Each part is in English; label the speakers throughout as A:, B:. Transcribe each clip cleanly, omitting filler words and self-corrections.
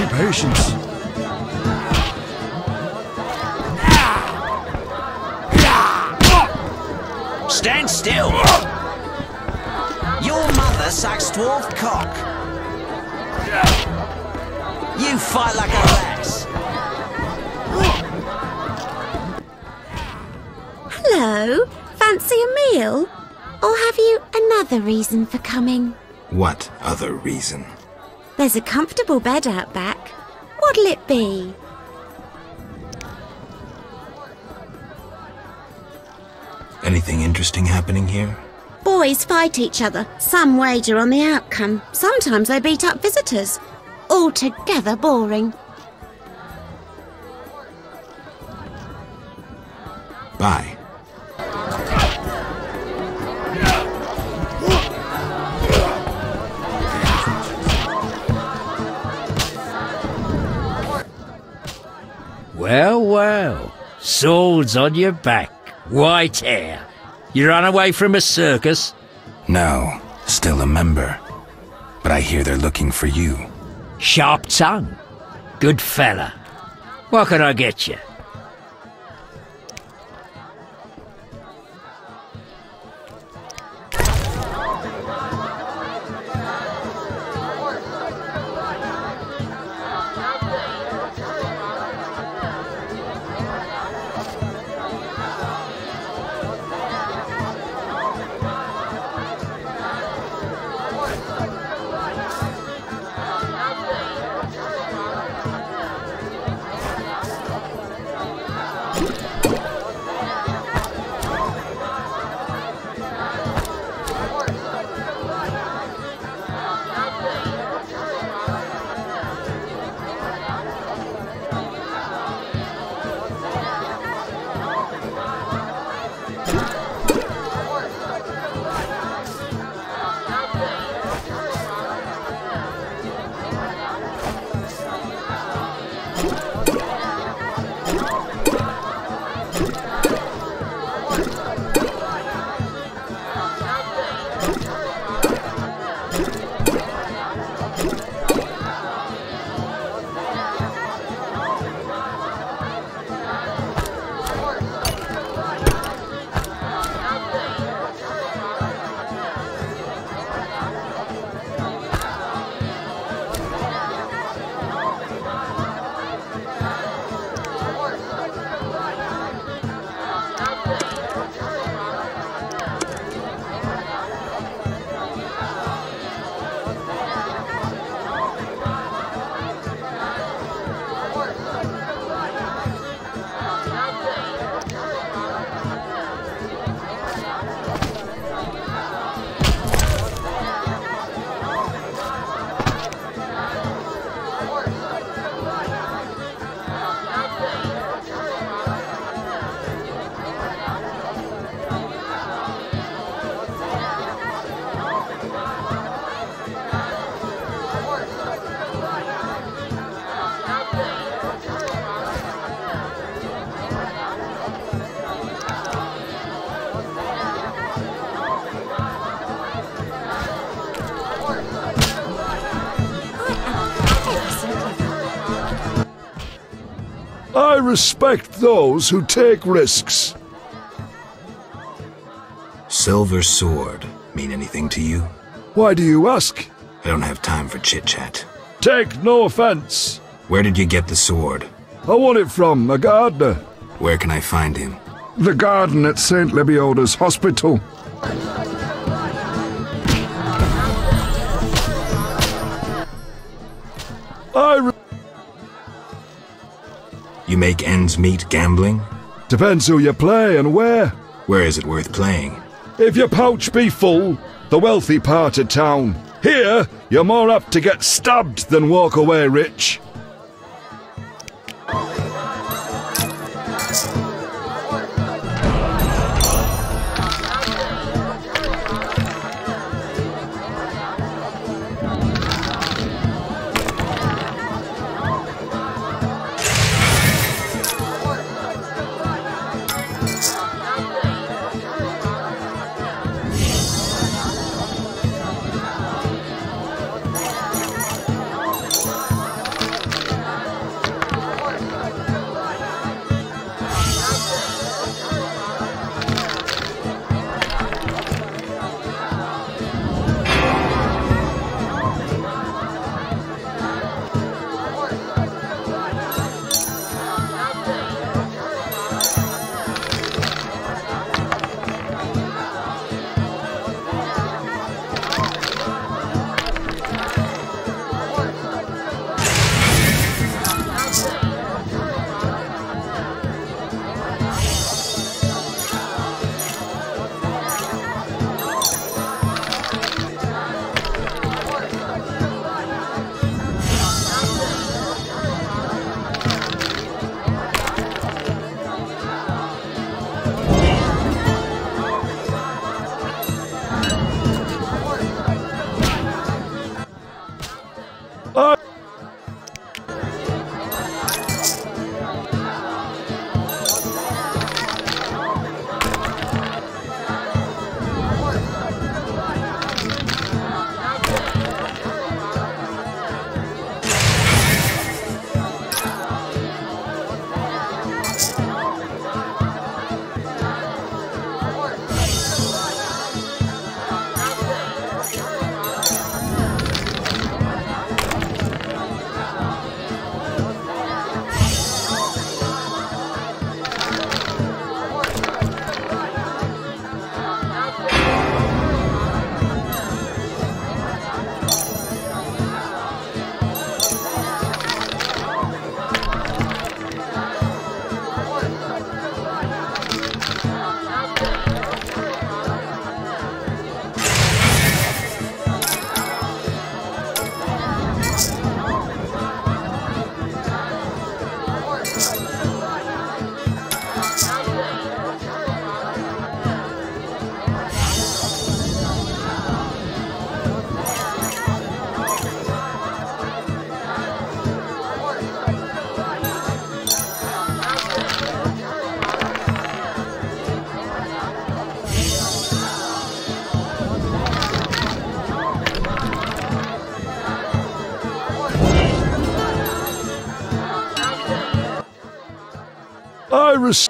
A: patience.
B: Stand still! Your mother sucks dwarf cock. You fight like a lass.
C: Hello, fancy a meal? Or have you another reason for coming?
D: What other reason?
C: There's a comfortable bed out back. What'll it be?
D: Anything interesting happening here?
C: Boys fight each other. Some wager on the outcome. Sometimes they beat up visitors. Altogether boring.
D: Bye.
E: Well, well. Swords on your back. White hair. You run away from a circus?
D: No, still a member. But I hear they're looking for you.
E: Sharp tongue. Good fella. What can I get you?
A: I respect those who take risks.
D: Silver sword mean anything to you?
A: Why do you ask?
D: I don't have time for chit-chat.
A: Take no offense.
D: Where did you get the sword?
A: I won it from a gardener.
D: Where can I find him?
A: The garden at St. Lebioda's hospital.
D: You make ends meet gambling?
A: Depends who you play and where.
D: Where is it worth playing?
A: If your pouch be full, the wealthy part of town. Here, you're more apt to get stabbed than walk away rich. I res-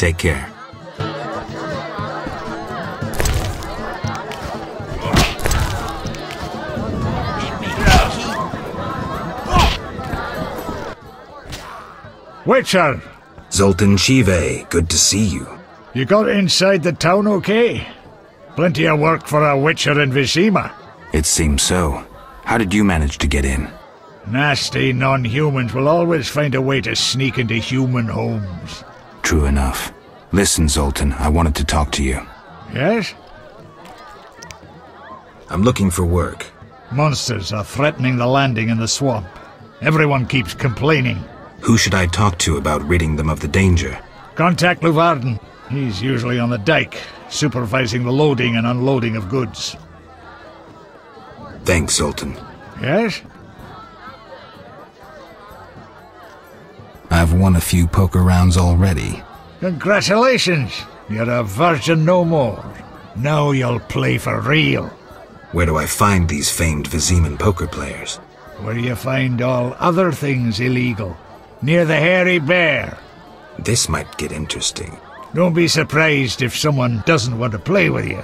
D: Take care.
F: Witcher!
D: Zoltan Shive, good to see you.
F: You got inside the town okay? Plenty of work for a Witcher in Vizima.
D: It seems so. How did you manage to get in?
F: Nasty non-humans will always find a way to sneak into human homes.
D: True enough. Listen, Zoltan, I wanted to talk to you.
F: Yes?
D: I'm looking for work.
F: Monsters are threatening the landing in the swamp. Everyone keeps complaining.
D: Who should I talk to about ridding them of the danger?
F: Contact Luvarden. He's usually on the dike, supervising the loading and unloading of goods.
D: Thanks, Zoltan.
F: Yes?
D: I've won a few poker rounds already.
F: Congratulations! You're a virgin no more. Now you'll play for real.
D: Where do I find these famed Viziman poker players?
F: Where you find all other things illegal. Near the Hairy Bear.
D: This might get interesting.
F: Don't be surprised if someone doesn't want to play with you.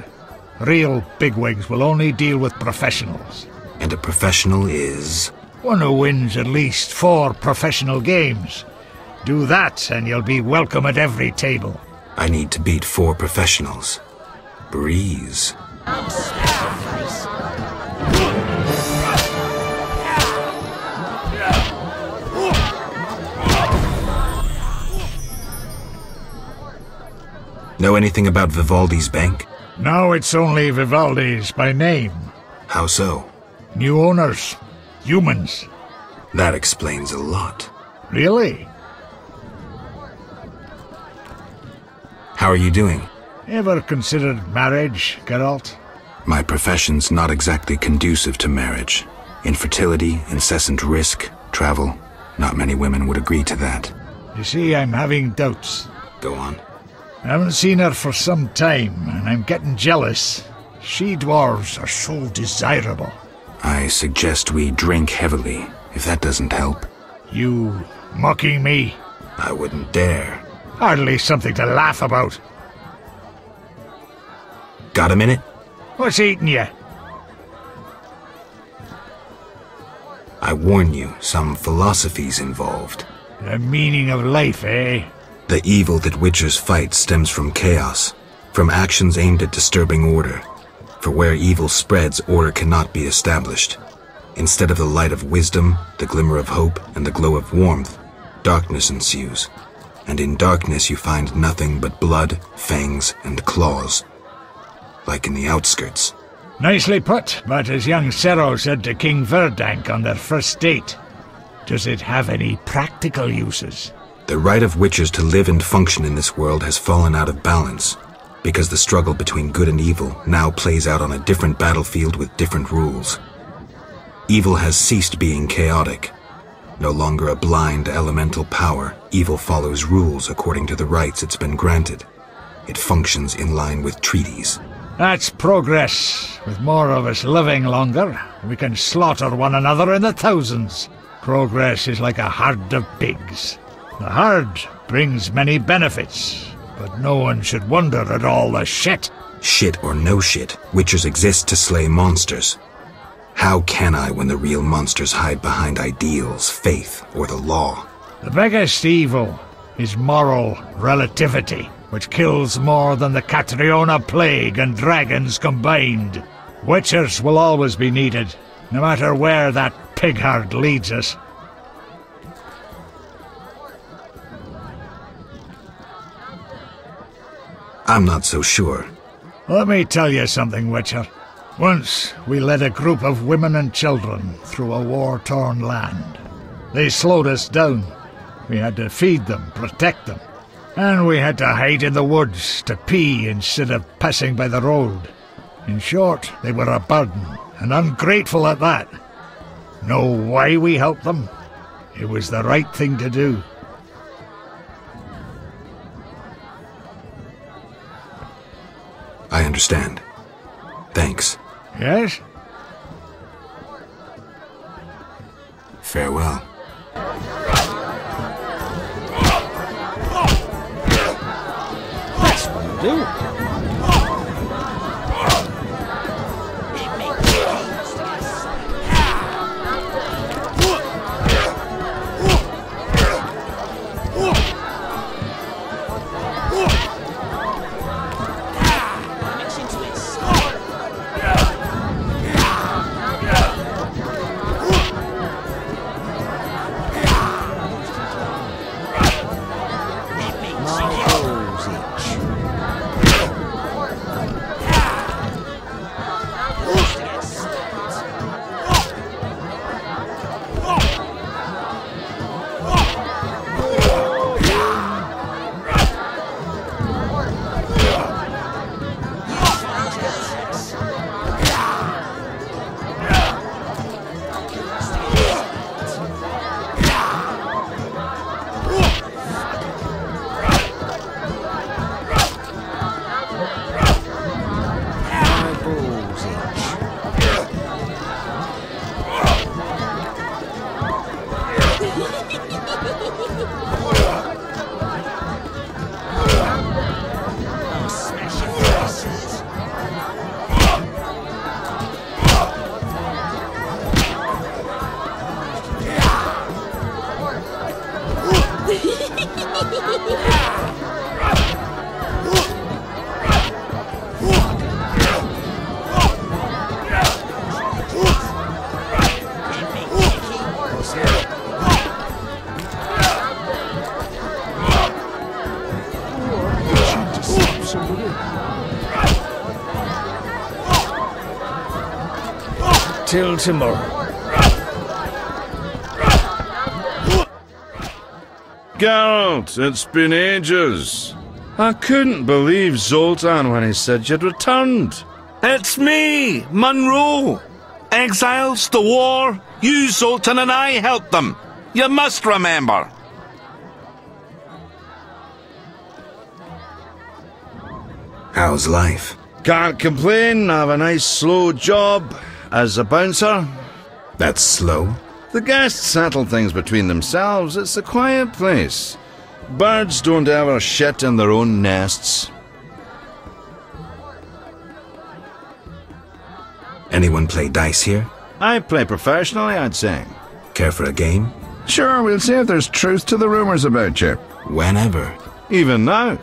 F: Real bigwigs will only deal with professionals.
D: And a professional is?
F: One who wins at least 4 professional games. Do that and you'll be welcome at every table.
D: I need to beat 4 professionals. Breeze. Know anything about Vivaldi's bank?
F: Now it's only Vivaldi's by name.
D: How so?
F: New owners. Humans.
D: That explains a lot.
F: Really?
D: How are you doing?
F: Ever considered marriage, Geralt?
D: My profession's not exactly conducive to marriage. Infertility, incessant risk, travel. Not many women would agree to that.
F: You see, I'm having doubts.
D: Go on.
F: I haven't seen her for some time, and I'm getting jealous. She-dwarves are so desirable.
D: I suggest we drink heavily, if that doesn't help.
F: You mocking me?
D: I wouldn't dare.
F: Hardly something to laugh about.
D: Got a minute?
F: What's eating you?
D: I warn you, some philosophy's involved.
F: The meaning of life, eh?
D: The evil that Witchers fight stems from chaos, from actions aimed at disturbing order. For where evil spreads, order cannot be established. Instead of the light of wisdom, the glimmer of hope, and the glow of warmth, darkness ensues. And in darkness you find nothing but blood, fangs, and claws. Like in the outskirts.
F: Nicely put, but as young Cerro said to King Verdank on their first date, does it have any practical uses?
D: The right of witchers to live and function in this world has fallen out of balance, because the struggle between good and evil now plays out on a different battlefield with different rules. Evil has ceased being chaotic. No longer a blind elemental power, evil follows rules according to the rights it's been granted. It functions in line with treaties.
F: That's progress. With more of us living longer, we can slaughter one another in the thousands. Progress is like a herd of pigs. The herd brings many benefits, but no one should wonder at all the shit.
D: Shit or no shit, witchers exist to slay monsters. How can I when the real monsters hide behind ideals, faith, or the law?
F: The biggest evil is moral relativity, which kills more than the Catriona plague and dragons combined. Witchers will always be needed, no matter where that pig herd leads us.
D: I'm not so sure.
F: Let me tell you something, Witcher. Once we led a group of women and children through a war-torn land. They slowed us down. We had to feed them, protect them. And we had to hide in the woods to pee instead of passing by the road. In short, they were a burden, and ungrateful at that. Know why we helped them? It was the right thing to do.
D: I understand. Thanks.
F: Yes?
D: Farewell.
E: That's what'll do. Till tomorrow.
A: Geralt, it's been ages. I couldn't believe Zoltan when he said you'd returned.
G: It's me, Monroe. Exiles, the war, you, Zoltan, and I helped them. You must remember.
D: How's life?
A: Can't complain, I have a nice slow job as a bouncer.
D: That's slow?
A: The guests settle things between themselves. It's a quiet place. Birds don't ever shit in their own nests.
D: Anyone play dice here?
A: I play professionally, I'd say.
D: Care for a game?
A: Sure, we'll see if there's truth to the rumours about you.
D: Whenever.
A: Even now.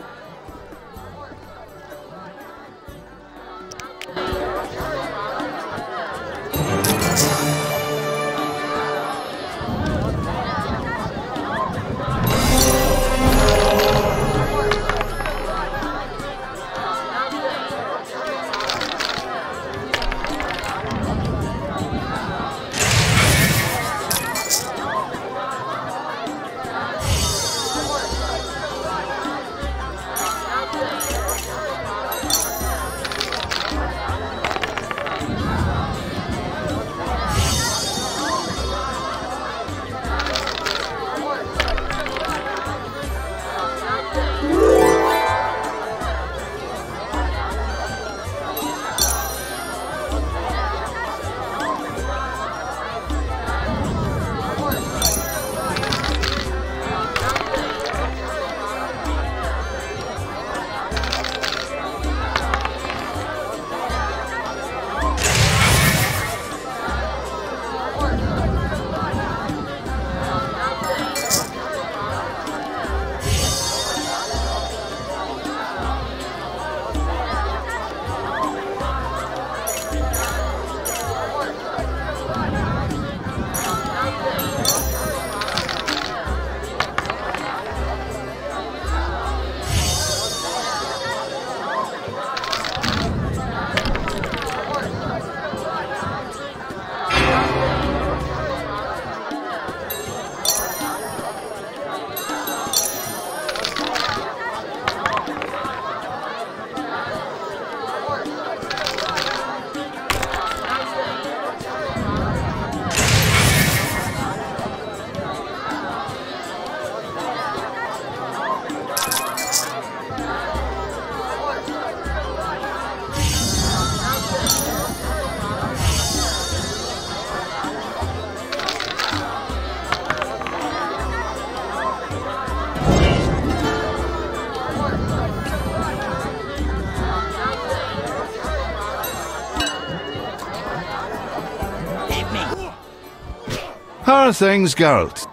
G: How are things, Geralt?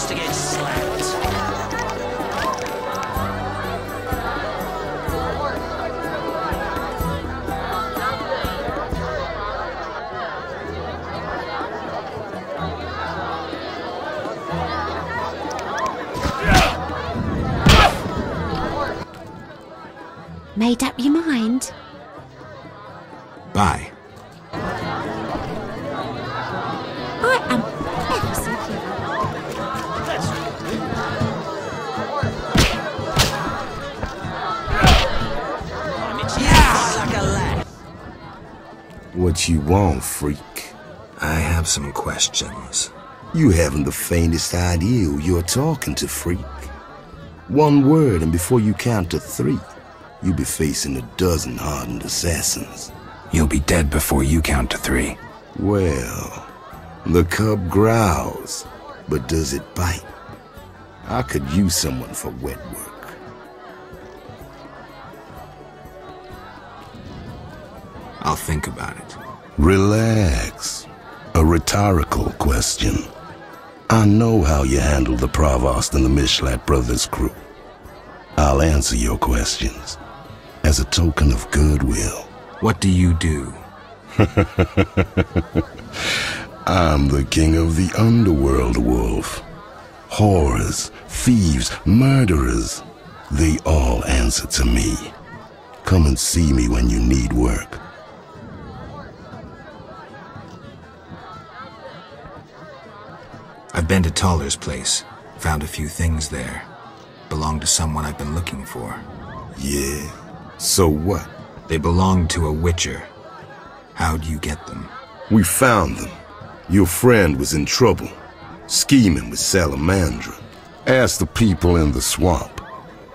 B: To get slapped.
C: Made up your mind?
D: Bye.
C: I am ever so clever.
H: What you want, freak?
D: I have some questions.
H: You haven't the faintest idea who you're talking to, freak. One word, and before you count to 3, you'll be facing a dozen hardened assassins.
D: You'll be dead before you count to 3.
H: Well, the cub growls, but does it bite? I could use someone for wet work.
D: I'll think about it.
H: Relax. A rhetorical question. I know how you handled the Provost and the Mishlat brothers' crew. I'll answer your questions as a token of goodwill.
D: What do you do?
H: I'm the king of the underworld, Wolf. Whores, thieves, murderers, they all answer to me. Come and see me when you need work.
D: I've been to Taller's place. Found a few things there. Belong to someone I've been looking for.
H: Yeah? So what?
D: They belong to a Witcher. How'd you get them?
H: We found them. Your friend was in trouble, scheming with Salamandra. Ask the people in the swamp.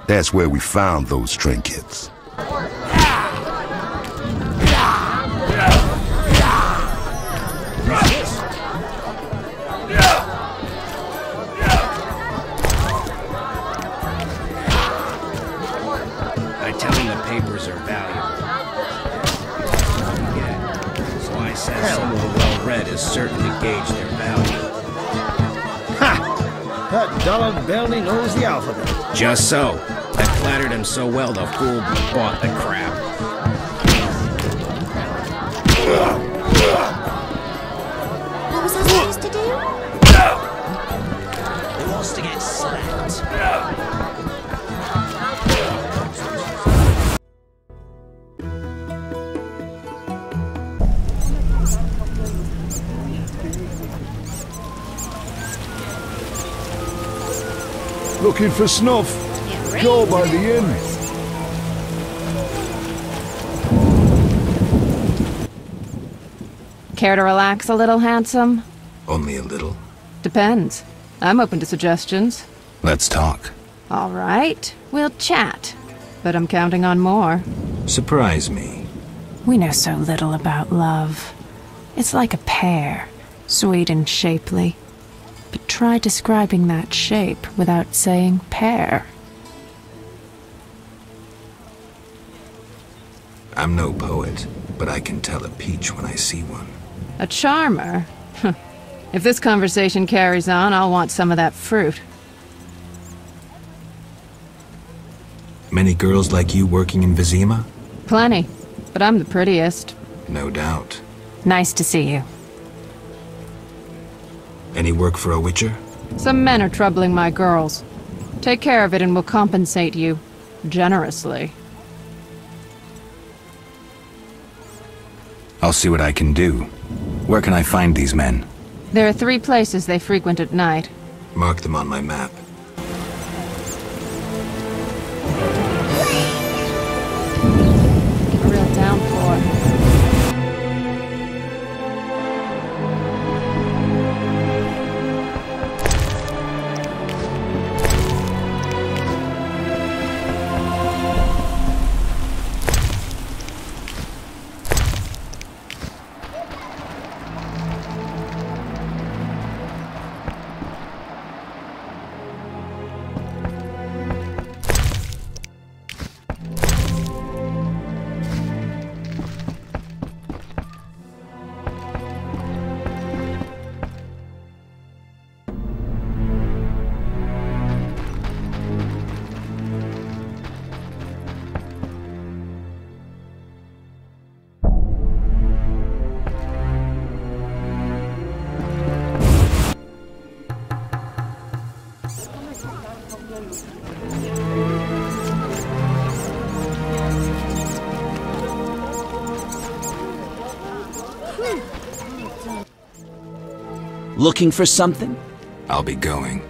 H: That's where we found those trinkets.
E: I tell him the papers are valuable. Yeah. So I said someone well-read has certainly gauged their value.
I: Ha! That dullard barely knows the alphabet.
E: Just so. I flattered him so well the fool bought the crap.
C: What was I supposed to do?
B: Who wants to get slapped?
A: Looking for snuff? Go by the inn.
J: Care to relax a little, handsome?
D: Only a little.
J: Depends. I'm open to suggestions.
D: Let's talk.
J: All right, we'll chat. But I'm counting on more.
D: Surprise me.
J: We know so little about love. It's like a pear. Sweet and shapely. But try describing that shape without saying pear.
D: I'm no poet, but I can tell a peach when I see one.
J: A charmer? If this conversation carries on, I'll want some of that fruit.
D: Many girls like you working in Vizima?
J: Plenty, but I'm the prettiest.
D: No doubt.
J: Nice to see you.
D: Any work for a witcher?
J: Some men are troubling my girls. Take care of it and we'll compensate you generously.
D: I'll see what I can do. Where can I find these men?
J: There are 3 places they frequent at night.
D: Mark them on my map.
J: A real downpour.
B: Looking for something?
D: I'll be going.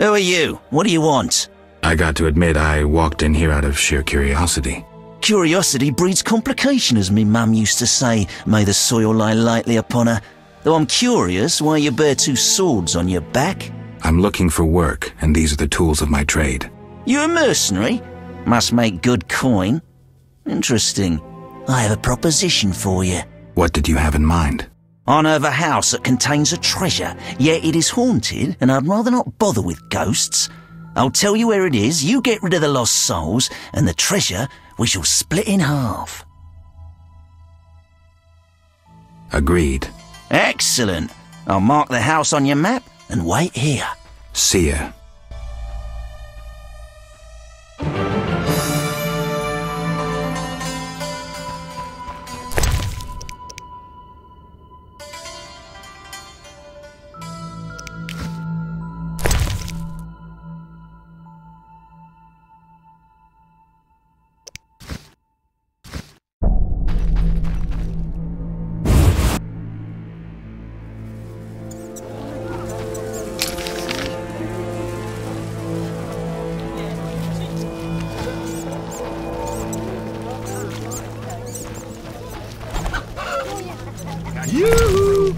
B: Who are you? What do you want?
D: I got to admit, I walked in here out of sheer curiosity.
B: Curiosity breeds complication, as me mum used to say. May the soil lie lightly upon her. Though I'm curious why you bear 2 swords on your back.
D: I'm looking for work, and these are the tools of my trade.
B: You a mercenary? Must make good coin. Interesting. I have a proposition for you.
D: What did you have in mind?
B: I know of a house that contains a treasure, yet it is haunted, and I'd rather not bother with ghosts. I'll tell you where it is, you get rid of the lost souls, and the treasure we shall split in half.
D: Agreed.
B: Excellent. I'll mark the house on your map and wait here.
D: See ya.
A: Yoo-hoo!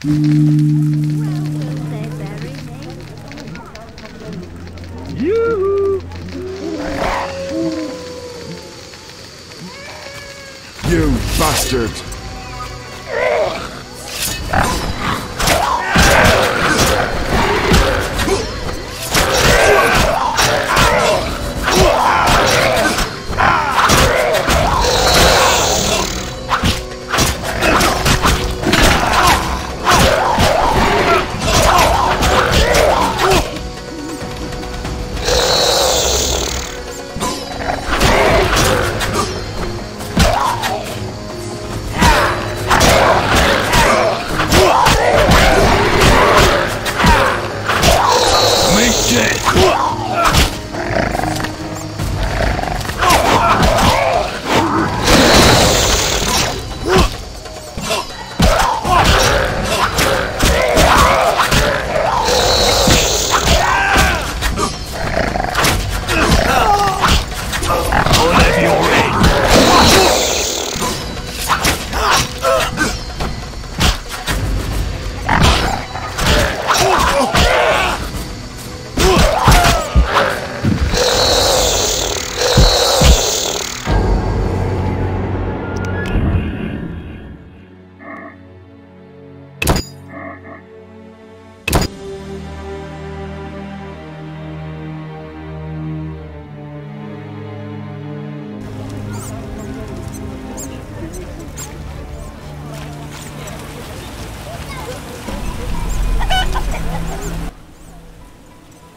A: You bastard!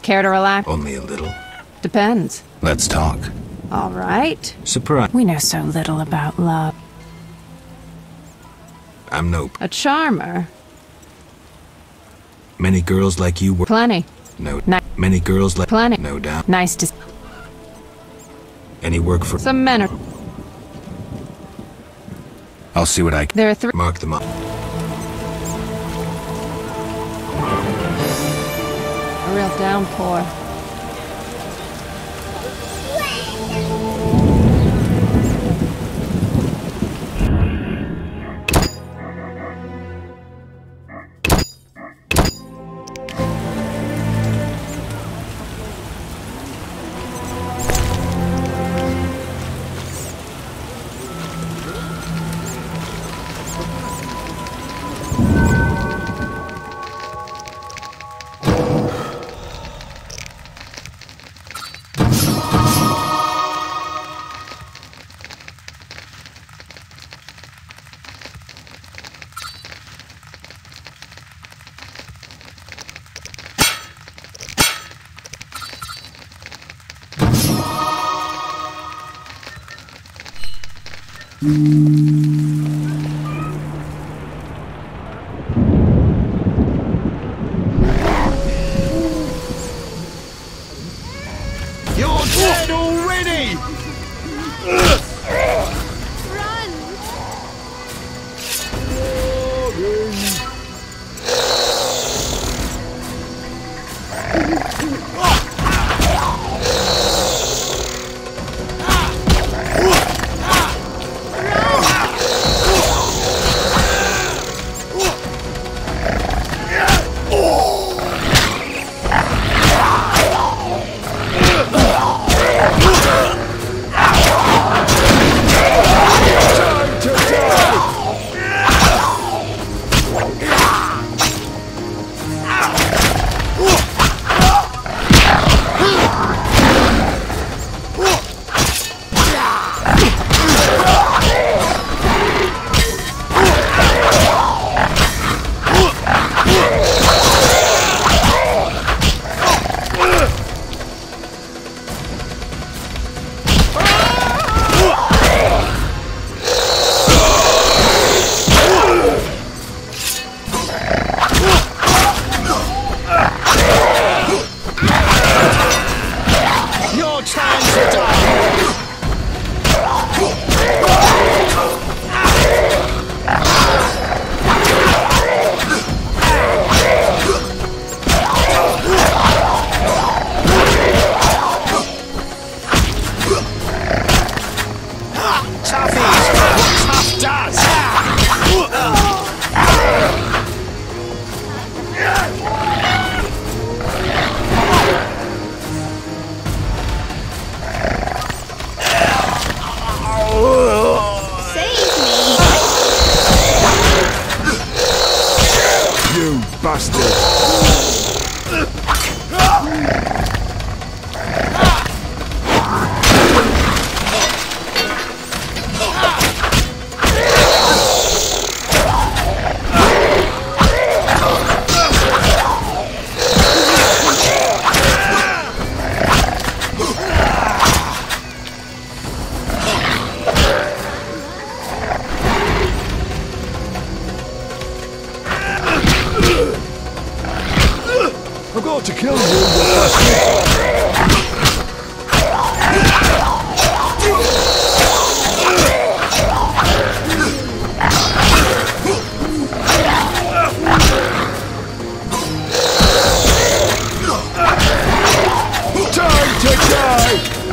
J: Care to relax?
D: Only a little.
J: Depends.
D: Let's talk.
J: All right.
D: Surprise.
J: We know so little about love.
D: I'm no...
J: A charmer.
D: Many girls like you were...
J: Plenty.
D: No. Many girls like...
J: Plenty.
D: No doubt.
J: Nice to...
D: Any work for...
J: Some men are...
D: I'll see what I can...
J: There are 3...
D: Mark them up.
J: A real downpour.
A: bastard! I've got to kill you, you bastard! Time to die!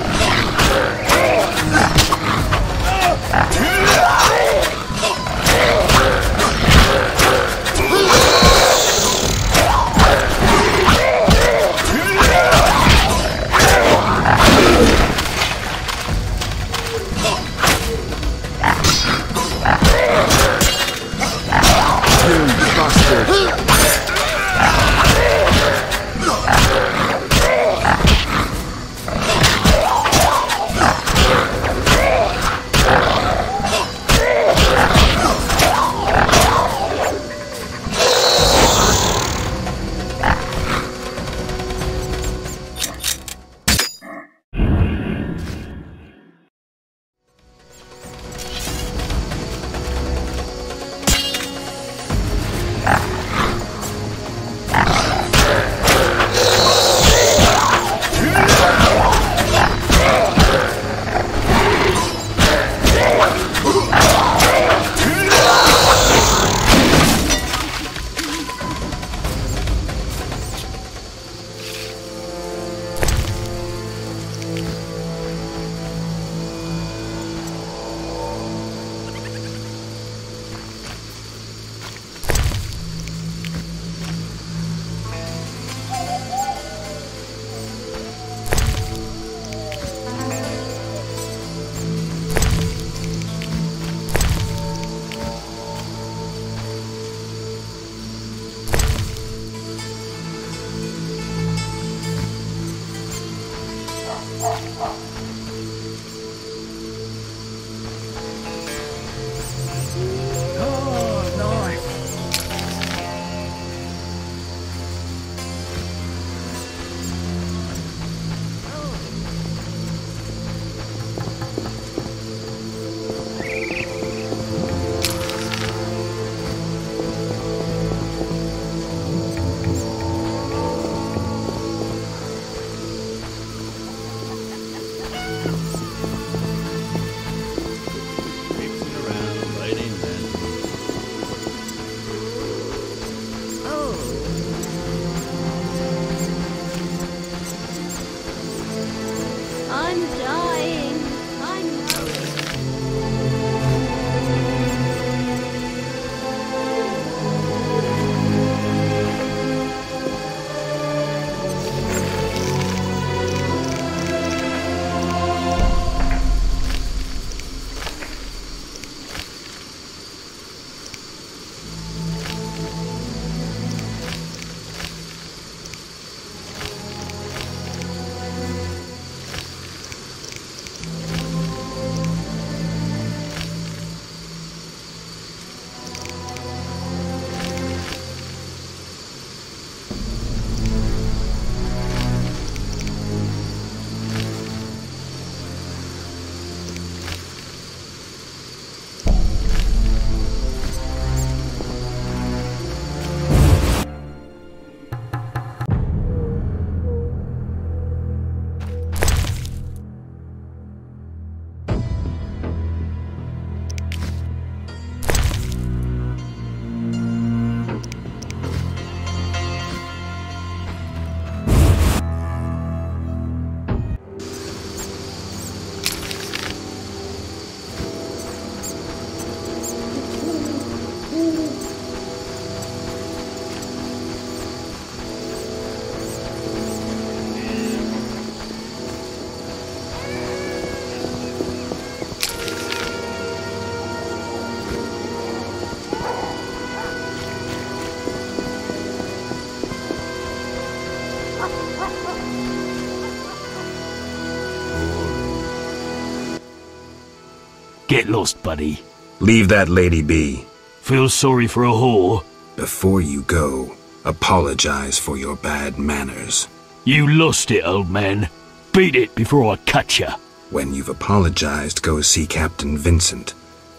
K: lost, buddy.
D: Leave that lady be.
K: Feel sorry for a whore?
D: Before you go, apologize for your bad manners.
K: You lost it, old man. Beat it before I cut ya.
D: When you've apologized, go see Captain Vincent.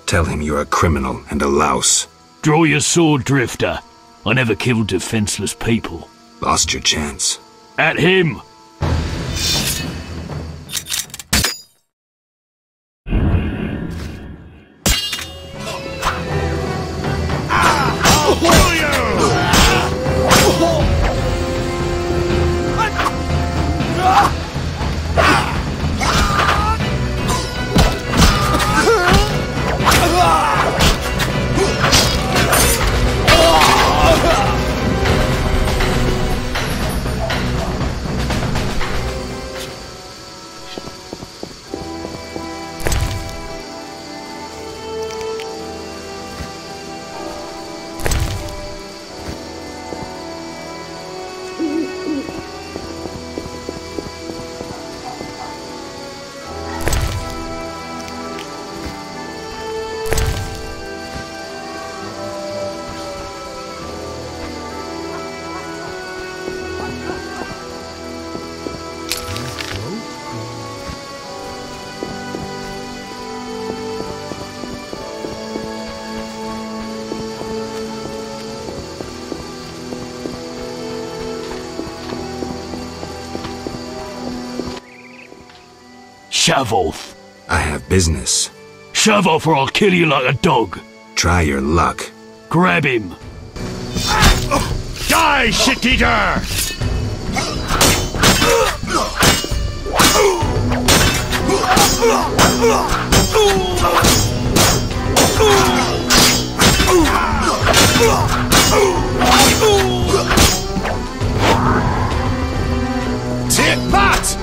D: Tell him you're a criminal and a louse.
K: Draw your sword, Drifter. I never killed defenseless people.
D: Lost your chance.
K: At him! Shove off.
D: I have business.
K: Shove off or I'll kill you like a dog.
D: Try your luck.
K: Grab him.
F: Die, shit-eater!
L: Tit-pat!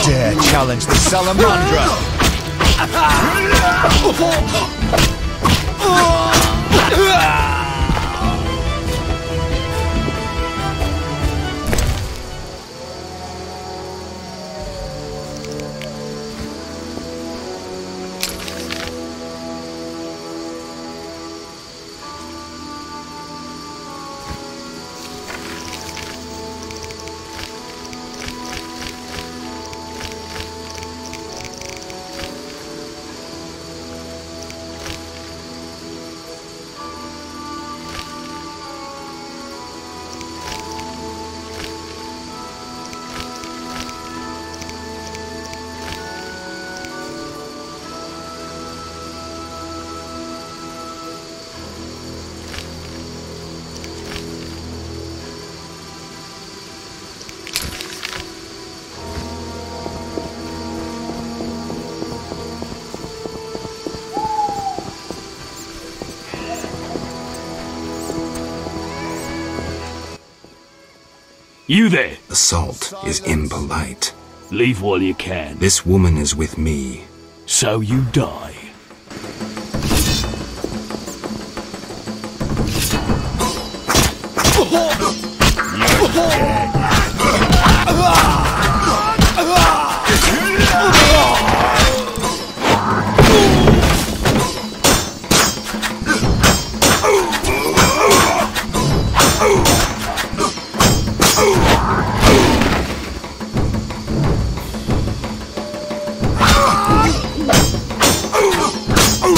M: Dare challenge the Salamandra!
K: You there?
D: Assault is impolite.
K: Leave while you can.
D: This woman is with me.
K: So you die.
F: You're dead.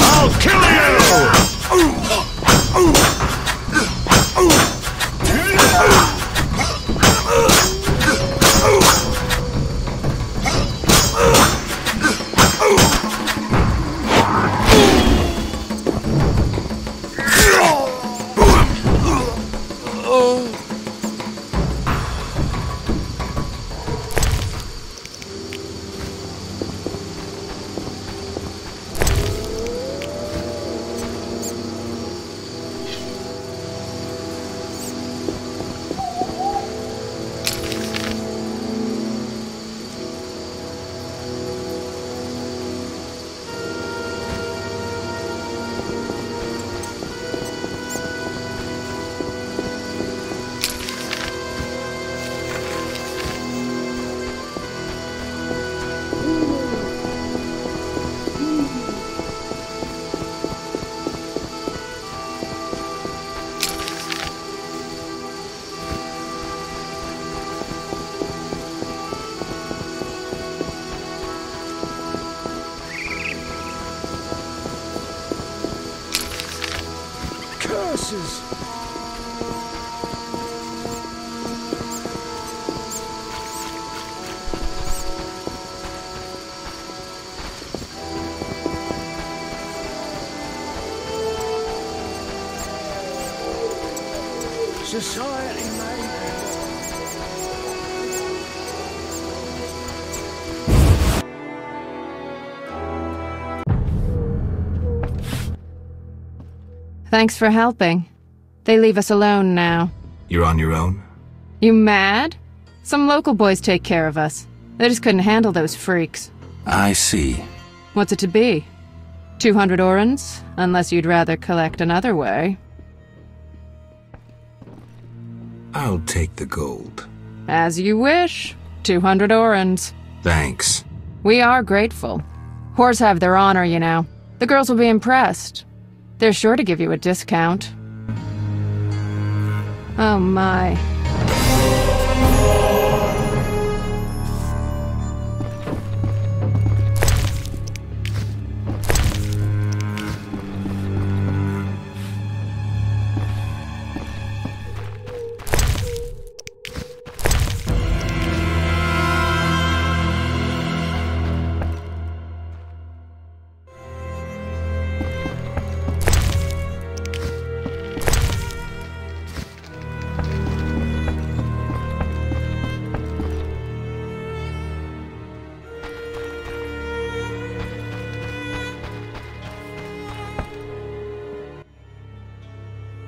F: I'll kill you!
I: Curses! Society, mate.
J: Thanks for helping. They leave us alone now.
D: You're on your own?
J: You mad? Some local boys take care of us. They just couldn't handle those freaks.
D: I see.
J: What's it to be? 200 orens? Unless you'd rather collect another way.
D: I'll take the gold.
J: As you wish. 200 orens.
D: Thanks.
J: We are grateful. Whores have their honor, you know. The girls will be impressed. They're sure to give you a discount. Oh my.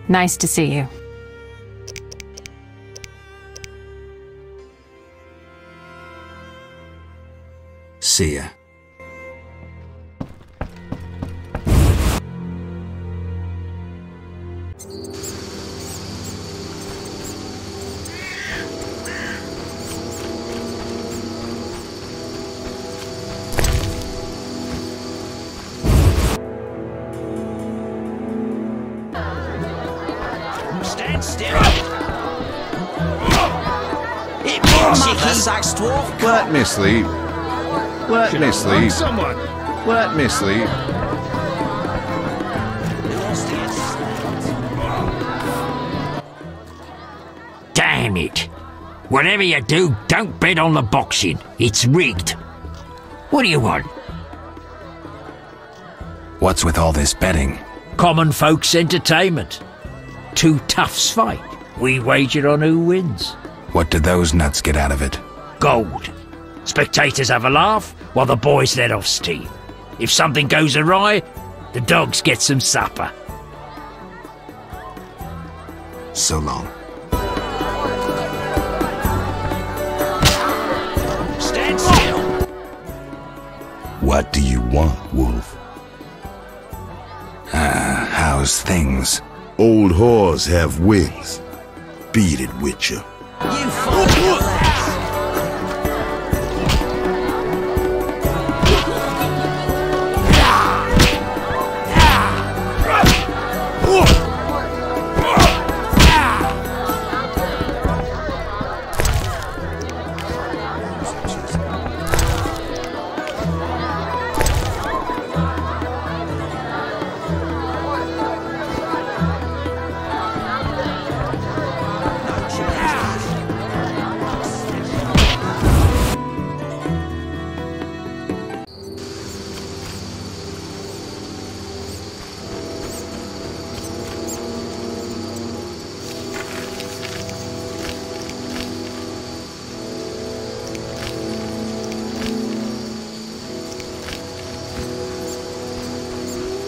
J: Nice to see you.
D: See ya.
B: Stand still. It Mother-sacked dwarf.
A: Let me sleep. Let me sleep.
I: Someone.
A: Let me sleep.
E: Damn it. Whatever you do, don't bet on the boxing. It's rigged. What do you want?
D: What's with all this betting?
E: Common folks' entertainment. Two toughs fight. We wager on who wins.
D: What do those nuts get out of it?
E: Gold. Spectators have a laugh while the boys let off steam. If something goes awry, the dogs get some supper.
D: So long.
B: Stand still.
H: What do you want, Wolf?
D: How's things?
H: Old whores have wings. Beat it, Witcher.
B: You fucking lass.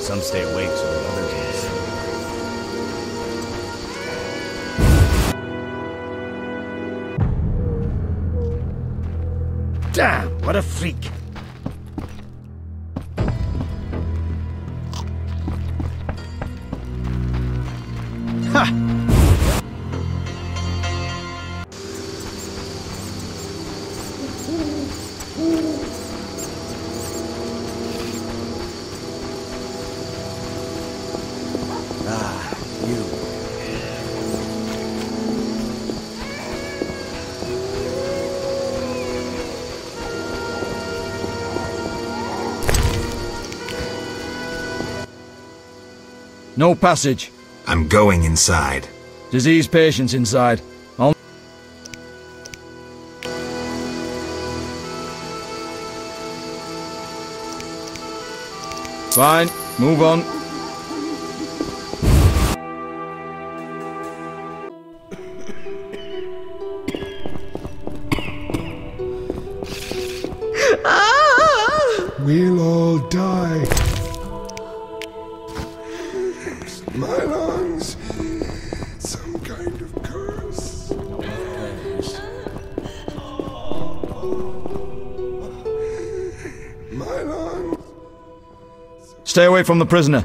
M: Some stay awake so the others can sleep.
L: Damn, what a freak. Ha!
M: No passage.
D: I'm going inside.
M: Disease patients inside. Fine, move on.
I: We'll all die. My lungs. Some kind of curse. My lungs.
M: Stay away from the prisoner.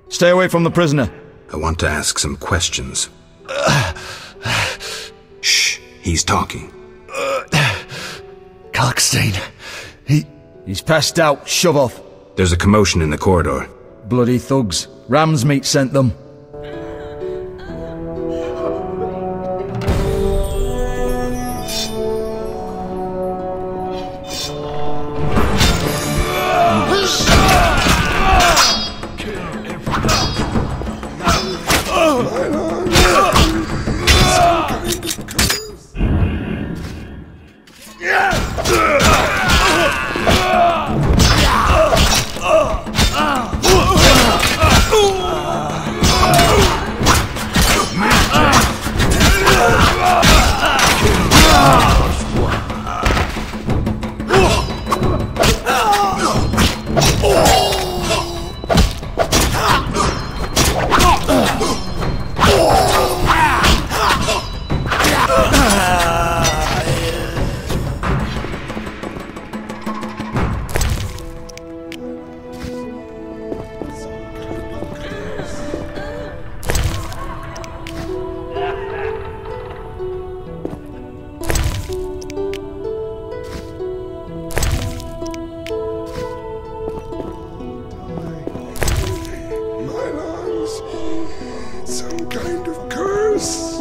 M: Stay away from the prisoner.
D: I want to ask some questions. Shh, he's talking.
M: Kalkstein. He's passed out. Shove off.
D: There's a commotion in the corridor.
M: Bloody thugs. Ram's meat sent them.
I: Some kind of curse.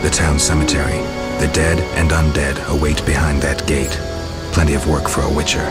D: The town cemetery. The dead and undead await behind that gate. Plenty of work for a witcher.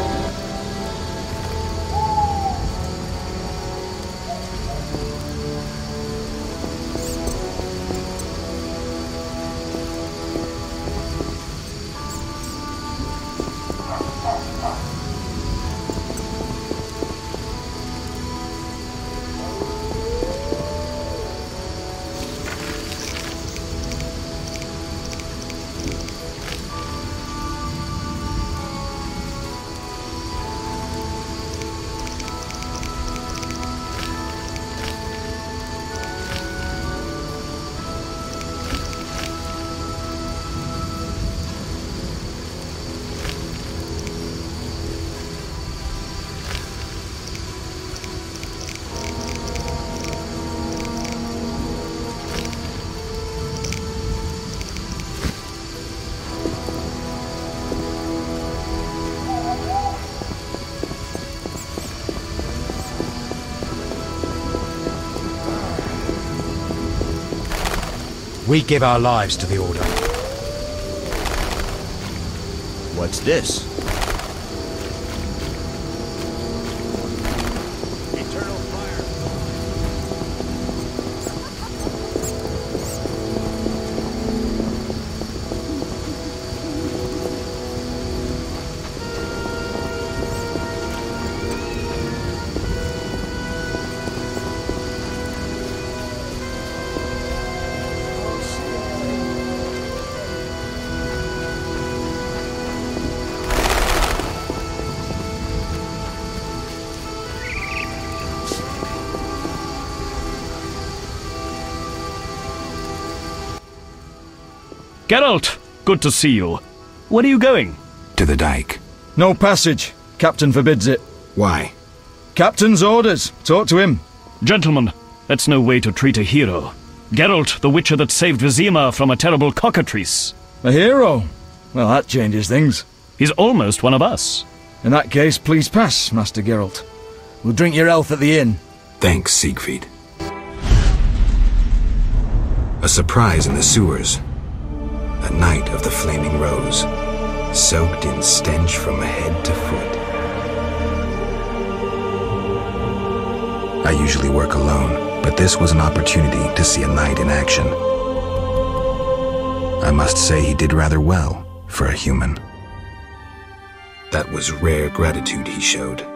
N: We give our lives to the Order.
O: What's this?
N: Eternal fire.
K: Geralt, good to see you. Where are you going?
D: To the dike.
M: No passage. Captain forbids it.
D: Why?
M: Captain's orders. Talk to him.
K: Gentlemen, that's no way to treat a hero. Geralt, the witcher that saved Vizima from a terrible cockatrice.
M: A hero? Well, that changes things.
K: He's almost one of us.
M: In that case, please pass, Master Geralt. We'll drink your health at the inn.
D: Thanks, Siegfried. A surprise in the sewers. A night of the Flaming Rose, soaked in stench from head to foot. I usually work alone, but this was an opportunity to see a knight in action. I must say he did rather well for a human. That was rare gratitude he showed.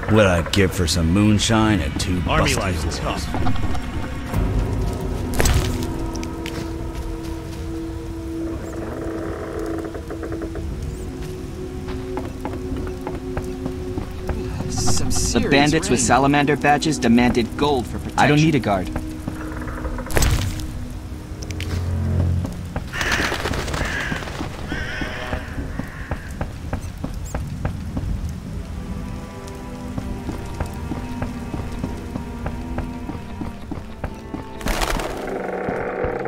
O: What I'd give for some moonshine and two
N: Army
O: busty
N: license,
O: horses.
P: The bandits with salamander badges demanded gold for protection. I don't need a guard.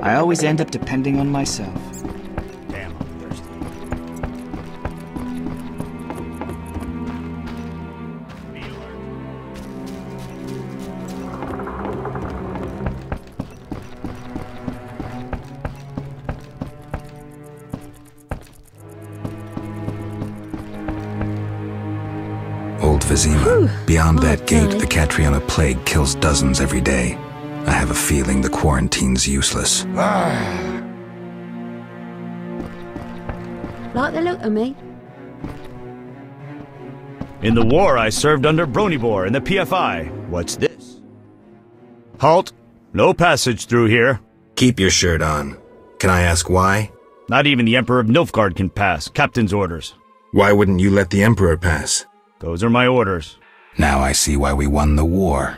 P: I always end up depending on myself.
N: Damn, I'm thirsty.
D: Old Vizima. Beyond that gate, the Catriona plague kills dozens every day. I have a feeling the quarantine's useless.
C: Like the look of me?
O: In the war, I served under Bronibor in the PFI. What's this? Halt! No passage through here.
D: Keep your shirt on. Can I ask why?
O: Not even the Emperor of Nilfgaard can pass. Captain's orders.
D: Why wouldn't you let the Emperor pass?
O: Those are my orders.
D: Now I see why we won the war.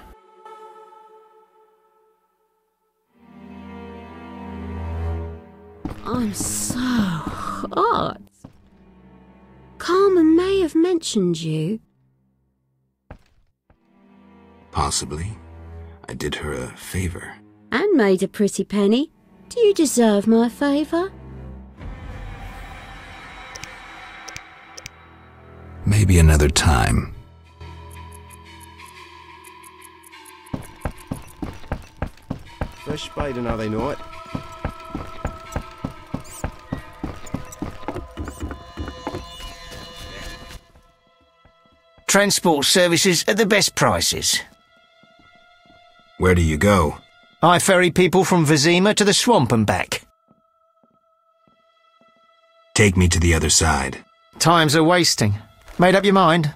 C: I'm so hot. Carmen may have mentioned you.
D: Possibly. I did her a favor.
C: And made a pretty penny. Do you deserve my favour?
D: Maybe another time.
Q: Fresh spading, are they not?
B: Transport services at the best prices.
D: Where do you go?
B: I ferry people from Vizima to the swamp and back.
D: Take me to the other side.
B: Times are wasting. Made up your mind?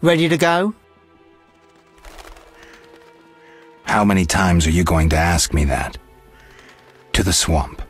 B: Ready to go?
D: How many times are you going to ask me that? To the swamp.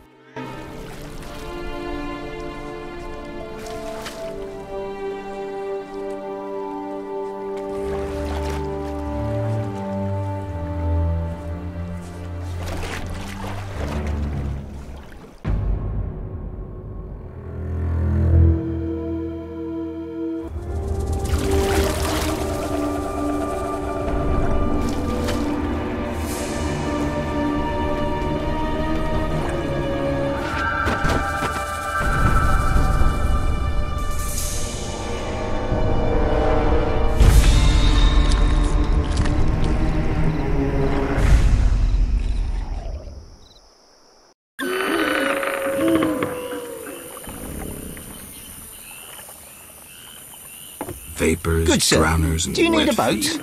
D: Vapors,
B: Good, sir.
D: drowners, and
B: Do you need
D: wet
B: a boat?
D: feet.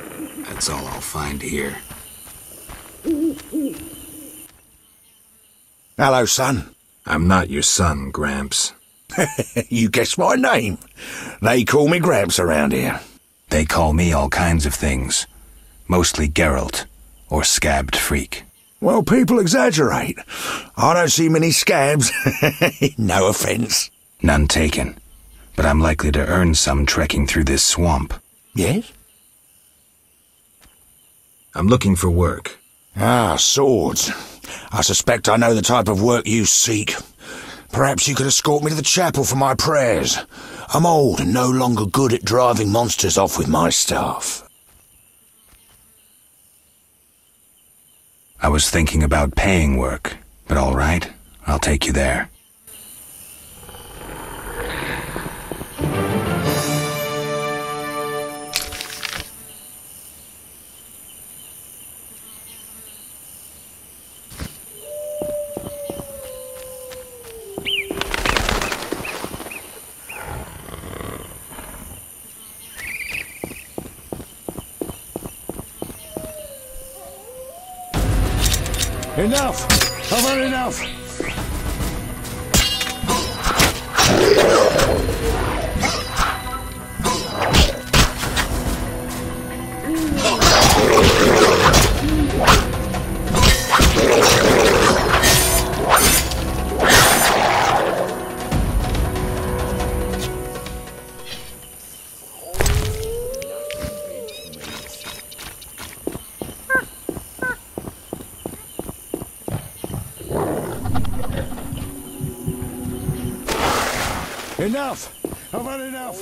D: That's all I'll find here.
L: Hello, son.
D: I'm not your son, Gramps.
L: You guessed my name. They call me Gramps around here.
D: They call me all kinds of things. Mostly Geralt, or Scabbed Freak.
L: Well, people exaggerate. I don't see many scabs. No offence.
D: None taken. But I'm likely to earn some trekking through this swamp.
L: Yes?
D: I'm looking for work.
L: Ah, swords. I suspect I know the type of work you seek. Perhaps you could escort me to the chapel for my prayers. I'm old and no longer good at driving monsters off with my staff.
D: I was thinking about paying work, but all right, I'll take you there.
L: Enough! I've had enough! Enough! I've had enough!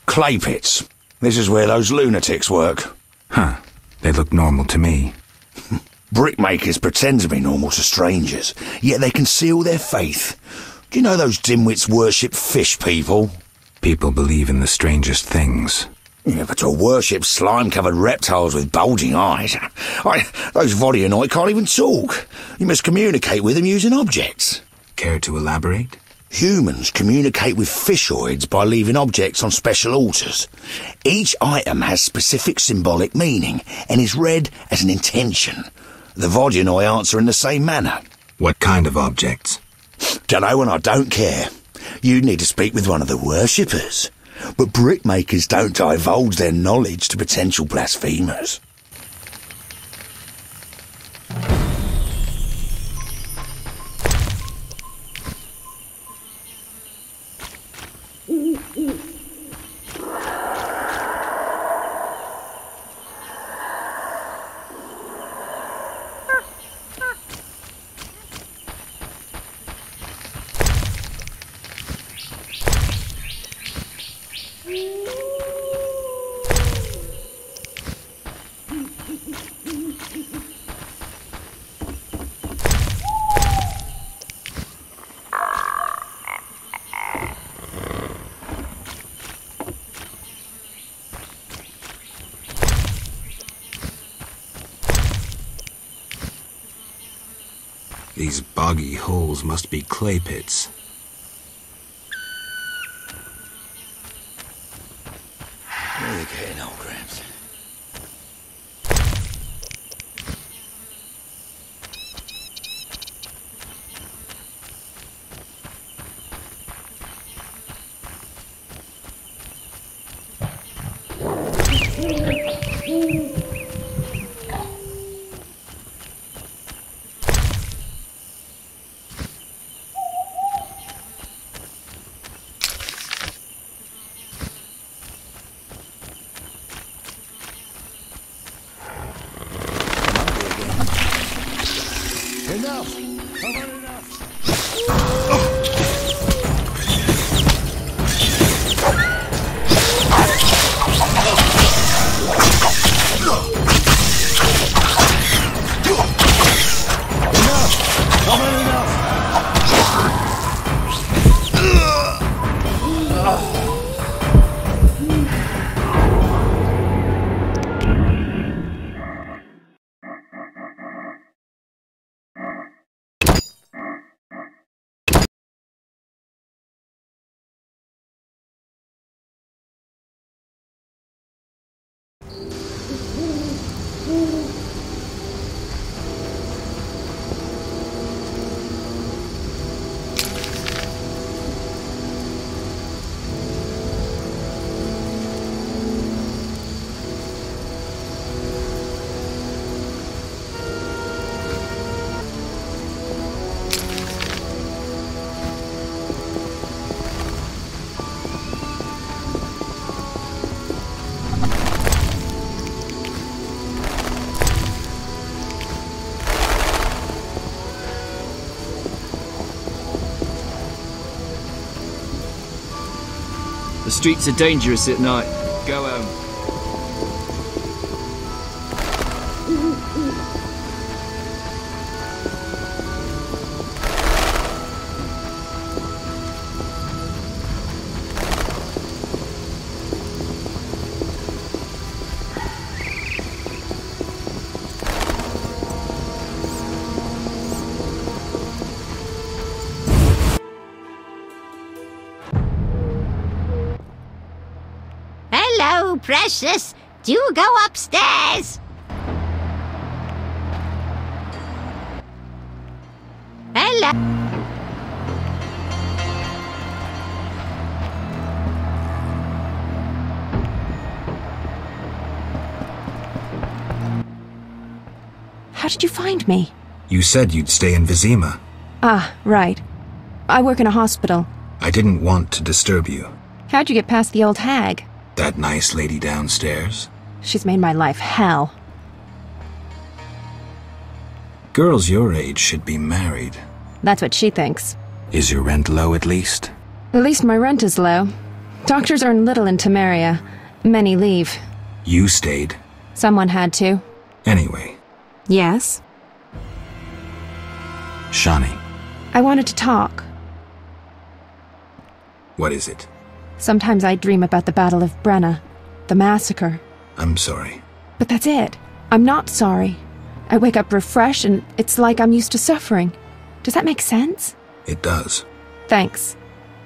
L: Clay pits. This is where those lunatics work.
D: Huh. They look normal to me.
L: Brickmakers pretend to be normal to strangers, yet they conceal their faith. Do you know those dimwits worship fish people?
D: People believe in the strangest things.
L: Yeah, but to worship slime-covered reptiles with bulging eyes. Those Vodyanoi can't even talk. You must communicate with them using objects.
D: Care to elaborate?
L: Humans communicate with fishoids by leaving objects on special altars. Each item has specific symbolic meaning and is read as an intention. The Vodyanoi answer in the same manner.
D: What kind of objects?
L: Dunno, and I don't care. You need to speak with one of the worshippers. But brickmakers don't divulge their knowledge to potential blasphemers.
D: These boggy holes must be clay pits.
L: You're getting old, Gramps.
I: Enough! How about enough?
P: The streets are dangerous at night. Go home.
C: Hello, precious. Do go upstairs. Hello.
J: How did you find me?
D: You said you'd stay in Vizima.
J: Ah, right. I work in a hospital.
D: I didn't want to disturb you.
J: How'd you get past the old hag?
D: That nice lady downstairs?
J: She's made my life hell.
D: Girls your age should be married.
J: That's what she thinks.
D: Is your rent low at least?
J: At least my rent is low. Doctors earn little in Temeria. Many leave.
D: You stayed.
J: Someone had to.
D: Anyway.
J: Yes?
D: Shani,
J: I wanted to talk.
D: what is it?
J: Sometimes I dream about the Battle of Brenna, the massacre.
D: I'm sorry.
J: But that's it. I'm not sorry. I wake up refreshed and it's like I'm used to suffering. Does that make sense?
D: It does.
J: Thanks.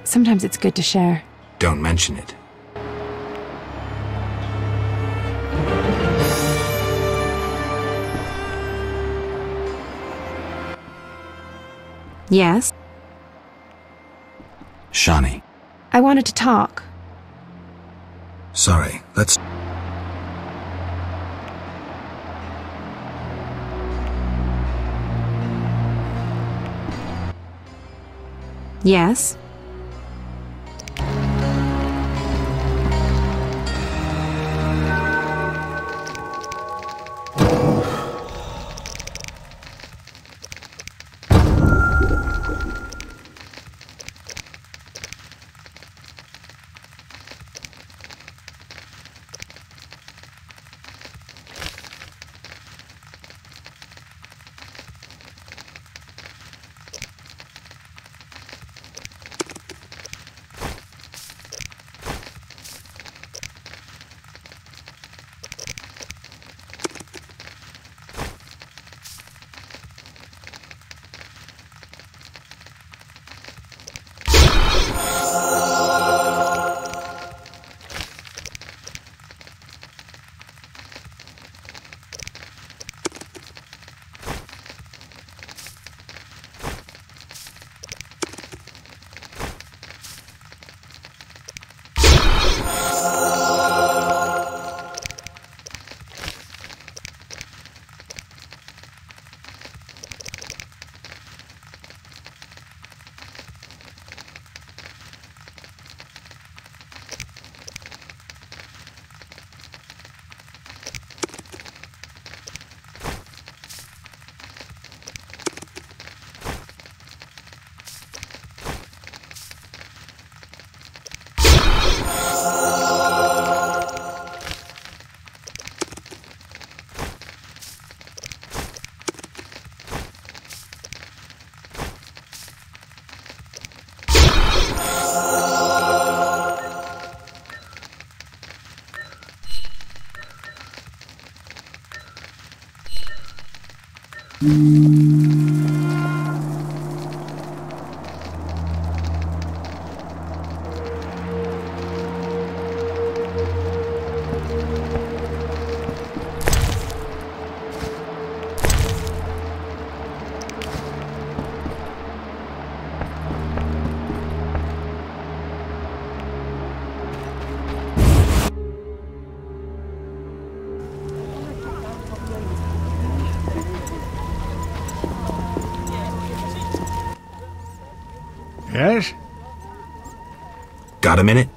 J: Sometimes it's good to share.
D: Don't mention it.
J: Yes?
D: Shani,
J: I wanted to talk.
D: sorry, let's...
J: Yes?
F: Yes?
D: Got a minute?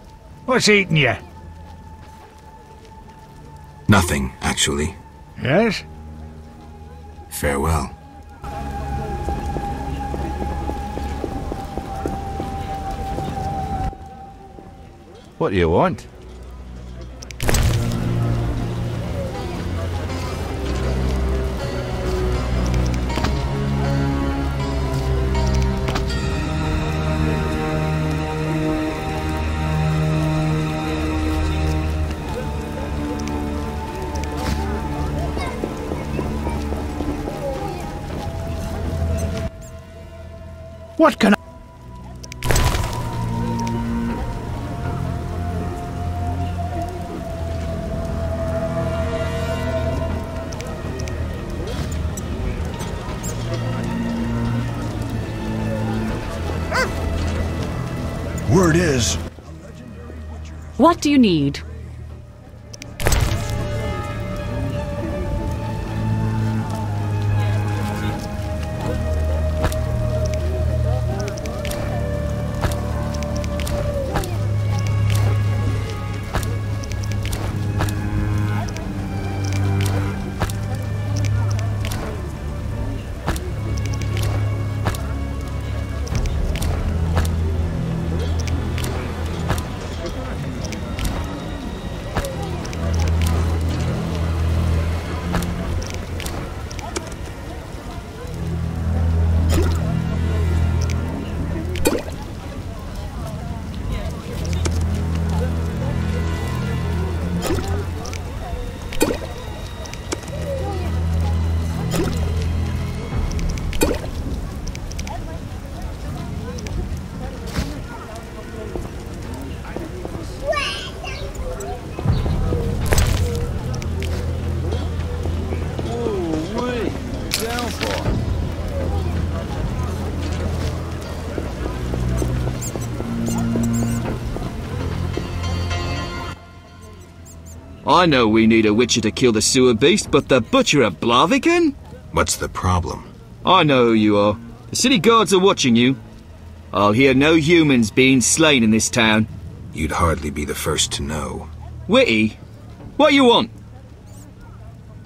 F: What's eating you?
D: Nothing, actually.
F: Yes?
D: Farewell.
O: What do you want?
F: What can I...
L: Word is...
R: What do you need?
S: I know we need a witcher to kill the sewer beast, but the Butcher of Blaviken?
D: What's the problem?
S: I know who you are. The city guards are watching you. I'll hear no humans being slain in this town.
D: You'd hardly be the first to know.
S: Witty, what you want?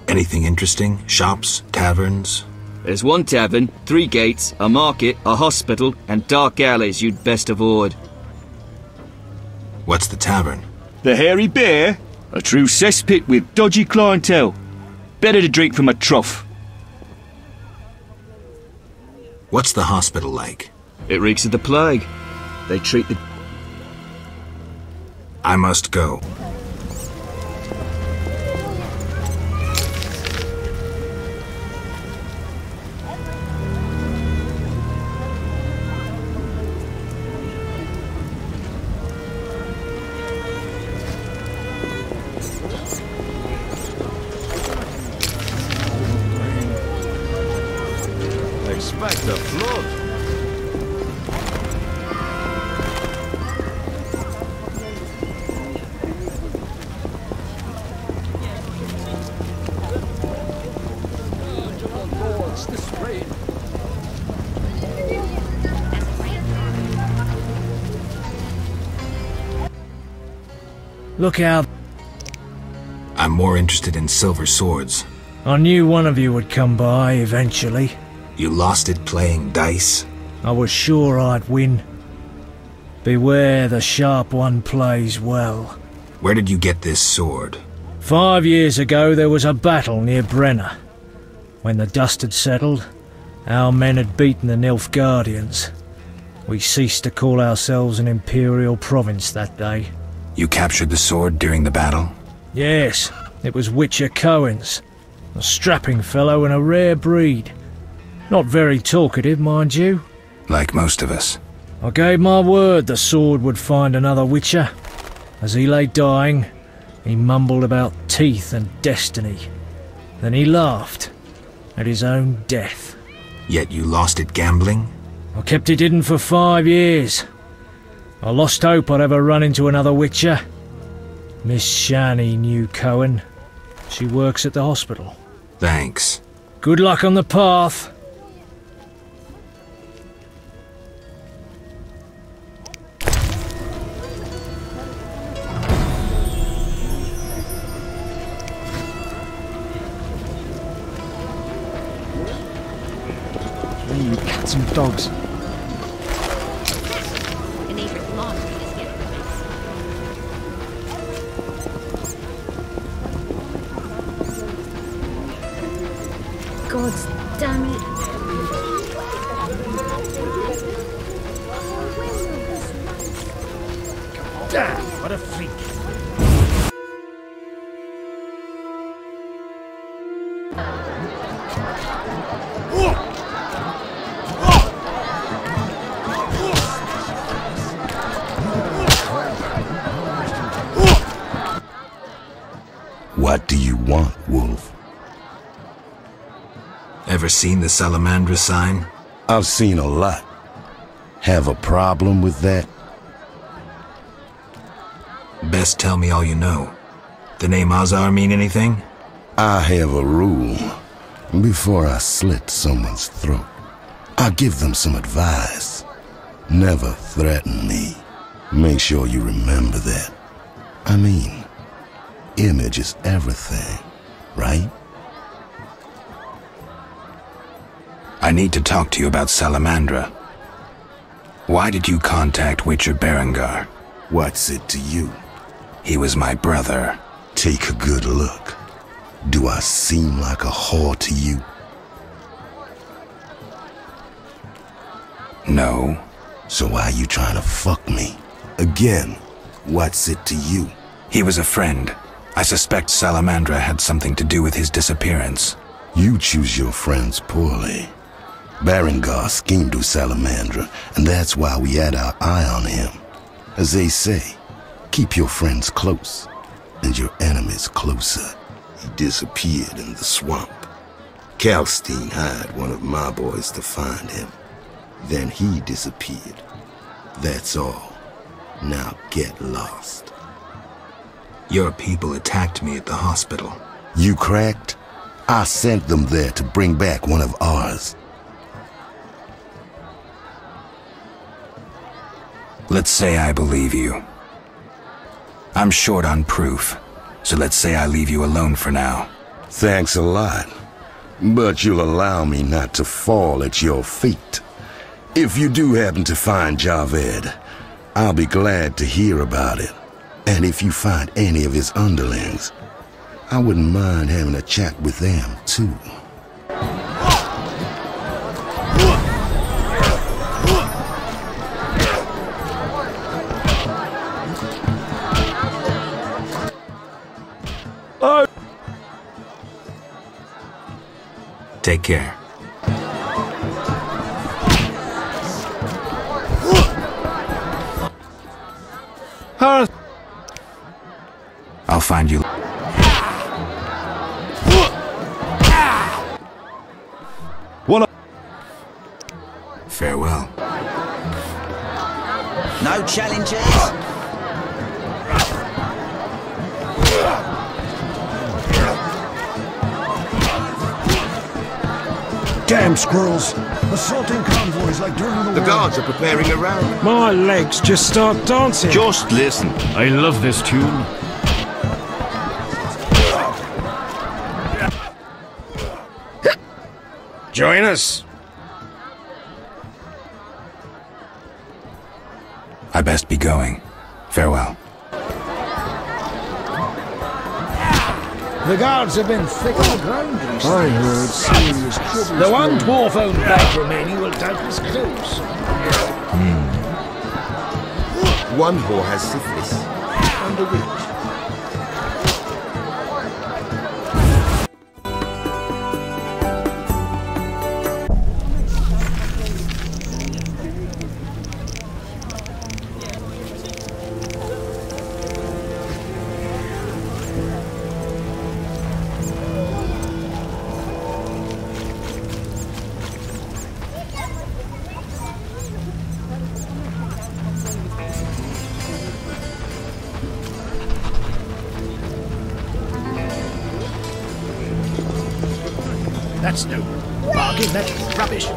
D: Anything interesting? Shops? Taverns?
S: There's one tavern, 3 gates, a market, a hospital, and dark alleys you'd best avoid.
D: What's the tavern?
O: The Hairy Bear? A true cesspit with dodgy clientele. Better to drink from a trough.
D: What's the hospital like?
S: It reeks of the plague. They treat the...
D: I must go.
A: Expect a flood.
T: Look out.
D: I'm more interested in silver swords.
T: I knew one of you would come by eventually.
D: You lost it playing dice?
T: I was sure I'd win. Beware the sharp one plays well.
D: Where did you get this sword?
T: 5 years ago there was a battle near Brenna. When the dust had settled, our men had beaten the Nilfgaardians. We ceased to call ourselves an imperial province that day.
D: You captured the sword during the battle?
T: Yes, it was Witcher Cohen's. A strapping fellow and a rare breed. Not very talkative, mind you.
D: Like most of us.
T: I gave my word the sword would find another Witcher. As he lay dying, he mumbled about teeth and destiny. Then he laughed at his own death.
D: Yet you lost it gambling?
T: I kept it hidden for 5 years. I lost hope I'd ever run into another Witcher. Miss Shani knew Cohen. She works at the hospital.
D: Thanks.
T: Good luck on the path.
M: You cats and dogs.
C: God damn it.
T: Damn, what a freak.
H: What do you want, Wolf?
D: Ever seen the Salamandra sign?
H: I've seen a lot. Have a problem with that?
D: Best tell me all you know. The name Azar mean anything?
H: I have a rule. Before I slit someone's throat, I give them some advice. Never threaten me. Make sure you remember that. I mean, image is everything, right?
D: I need to talk to you about Salamandra. Why did you contact Witcher Berengar?
H: What's it to you?
D: He was my brother.
H: Take a good look. Do I seem like a whore to you?
D: No.
H: So why are you trying to fuck me? Again, what's it to you?
D: He was a friend. I suspect Salamandra had something to do with his disappearance.
H: You choose your friends poorly. Berengar schemed with Salamandra, and that's why we had our eye on him. As they say, keep your friends close, and your enemies closer. He disappeared in the swamp. Kalstein hired one of my boys to find him. Then he disappeared. That's all. Now get lost.
D: Your people attacked me at the hospital.
H: You cracked? I sent them there to bring back one of ours.
D: Let's say I believe you. I'm short on proof, so let's say I leave you alone for now.
H: Thanks a lot. But you'll allow me not to fall at your feet. If you do happen to find Javed, I'll be glad to hear about it. And if you find any of his underlings, I wouldn't mind having a chat with them, too.
D: Take care. I'll find you. Farewell.
B: No challenges?
I: Damn squirrels! Assaulting convoys like during the war.
L: The guards are preparing a round.
T: My legs just start dancing.
G: Just listen.
K: I love this tune.
M: Join us.
D: I best be going. Farewell.
I: The guards have been thick on the ground recently.
F: I heard serious trouble.
I: The one dwarf-owned bank remaining will doubtless close.
L: One whore has syphilis. And a witch.
I: That's no bargain, that's rubbish.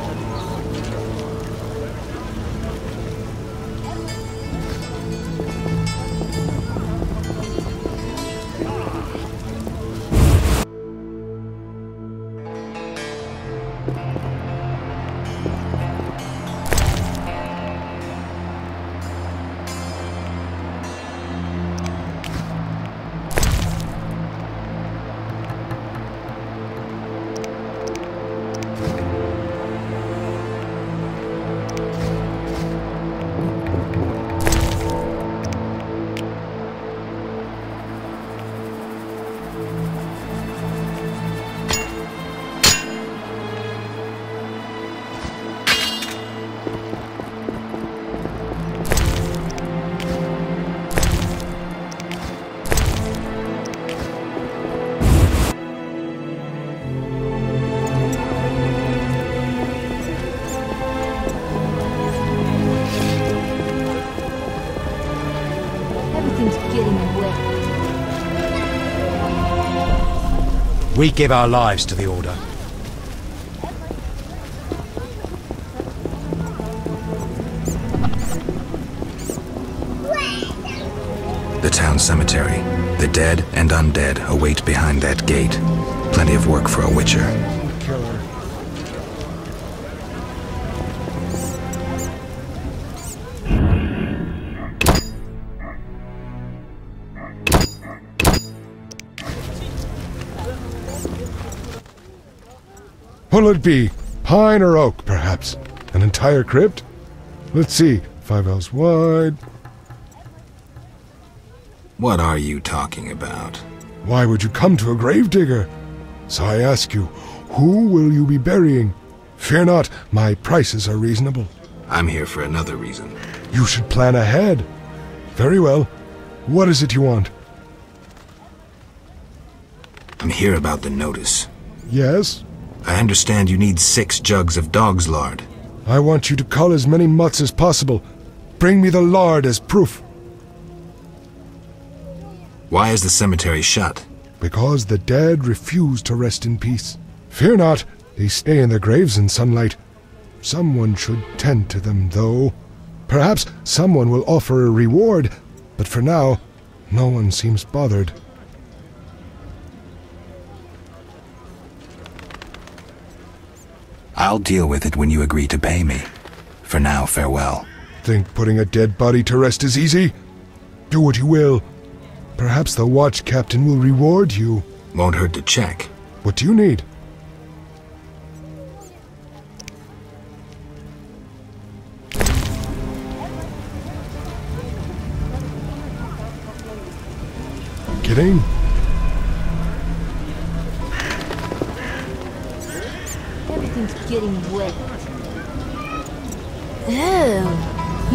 N: We give our lives to the Order.
D: The town cemetery. The dead and undead await behind that gate. Plenty of work for a witcher.
I: What'll it be? Pine or oak, perhaps? An entire crypt? Let's see. 5 ells wide.
D: What are you talking about?
I: Why would you come to a gravedigger? So I ask you, who will you be burying? Fear not, my prices are reasonable.
D: I'm here for another reason.
I: You should plan ahead. Very well. What is it you want?
D: I'm here about the notice.
I: Yes?
D: I understand you need 6 jugs of dog's lard.
I: I want you to cull as many mutts as possible. Bring me the lard as proof.
D: Why is the cemetery shut?
I: Because the dead refuse to rest in peace. Fear not, they stay in their graves in sunlight. Someone should tend to them, though. Perhaps someone will offer a reward, but for now, no one seems bothered.
D: I'll deal with it when you agree to pay me. For now, farewell.
I: Think putting a dead body to rest is easy? Do what you will. Perhaps the watch captain will reward you.
D: Won't hurt to check.
I: What do you need? Get in.
U: Everything's getting wet. Ew,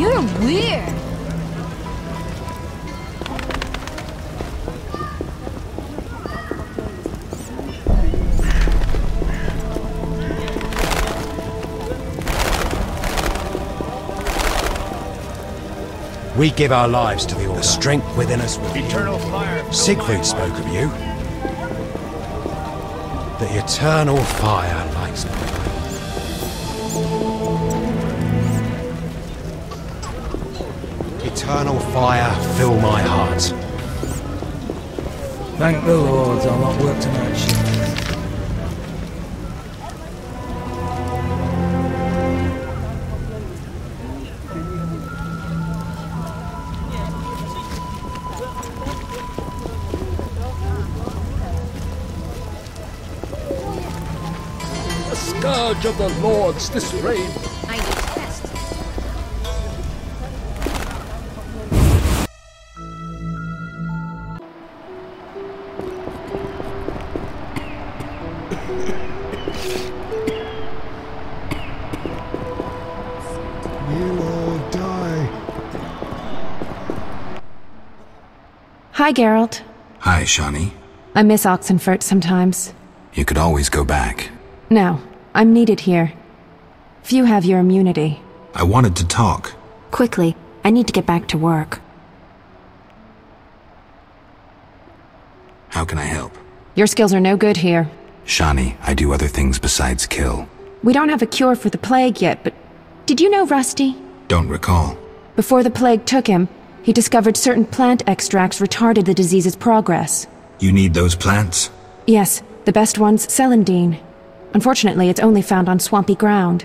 U: you're weird.
N: We give our lives to the Order. The strength within us will
O: Eternal fire.
N: Siegfried spoke of you. The eternal fire lights my way. Eternal fire fill my heart.
T: Thank the Lord, I'll not work tonight, shit.
A: Scourge of the Lords, this rain.
U: I detest.
I: We'll all die.
J: Hi, Geralt.
D: Hi, Shani.
J: I miss Oxenfurt sometimes.
D: You could always go back.
J: No, I'm needed here. Few have your immunity.
D: I wanted to talk.
J: Quickly, I need to get back to work.
D: How can I help?
J: Your skills are no good here.
D: Shani, I do other things besides kill.
J: We don't have a cure for the plague yet, but did you know Rusty?
D: Don't recall.
J: Before the plague took him, he discovered certain plant extracts retarded the disease's progress.
D: You need those plants?
J: Yes, the best one's Celandine. Unfortunately, it's only found on swampy ground.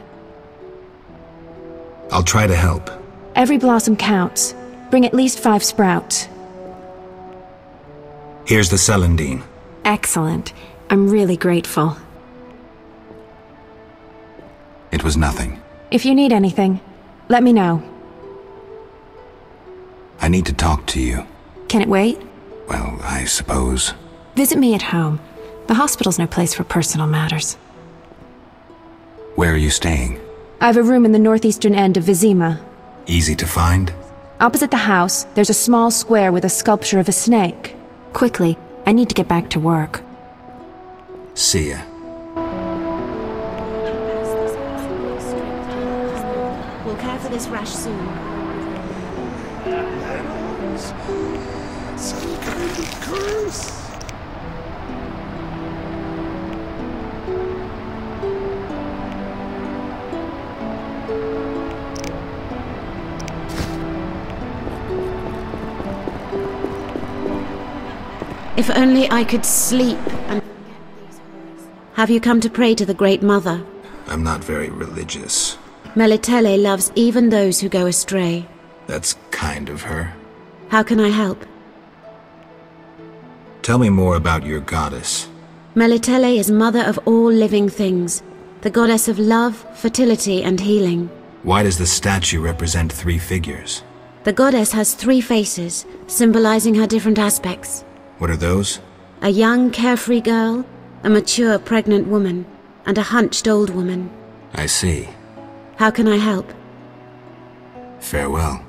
D: I'll try to help.
J: Every blossom counts. Bring at least 5 sprouts.
D: Here's the Celandine.
J: Excellent. I'm really grateful.
D: It was nothing.
J: If you need anything, let me know.
D: I need to talk to you.
J: Can it wait?
D: Well, I suppose.
J: Visit me at home. The hospital's no place for personal matters.
D: Where are you staying?
J: I have a room in the northeastern end of Vizima.
D: Easy to find?
J: Opposite the house, there's a small square with a sculpture of a snake. Quickly, I need to get back to work.
D: See ya.
C: We'll care for this rash soon.
I: Some kind of curse.
C: If only I could sleep and... Have you come to pray to the Great Mother?
D: I'm not very religious.
C: Melitele loves even those who go astray.
D: That's kind of her.
C: How can I help?
D: Tell me more about your goddess.
C: Melitele is mother of all living things, the goddess of love, fertility, and healing.
D: Why does the statue represent 3 figures?
C: The goddess has 3 faces, symbolizing her different aspects.
D: What are those?
C: A young, carefree girl, a mature, pregnant woman, and a hunched old woman.
D: I see.
C: How can I help?
D: Farewell.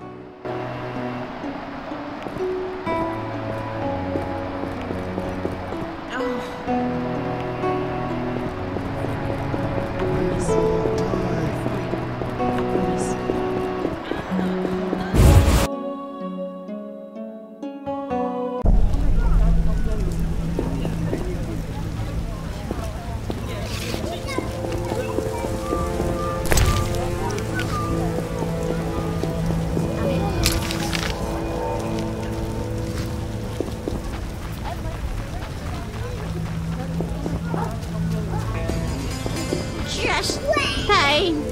C: Yes, pain.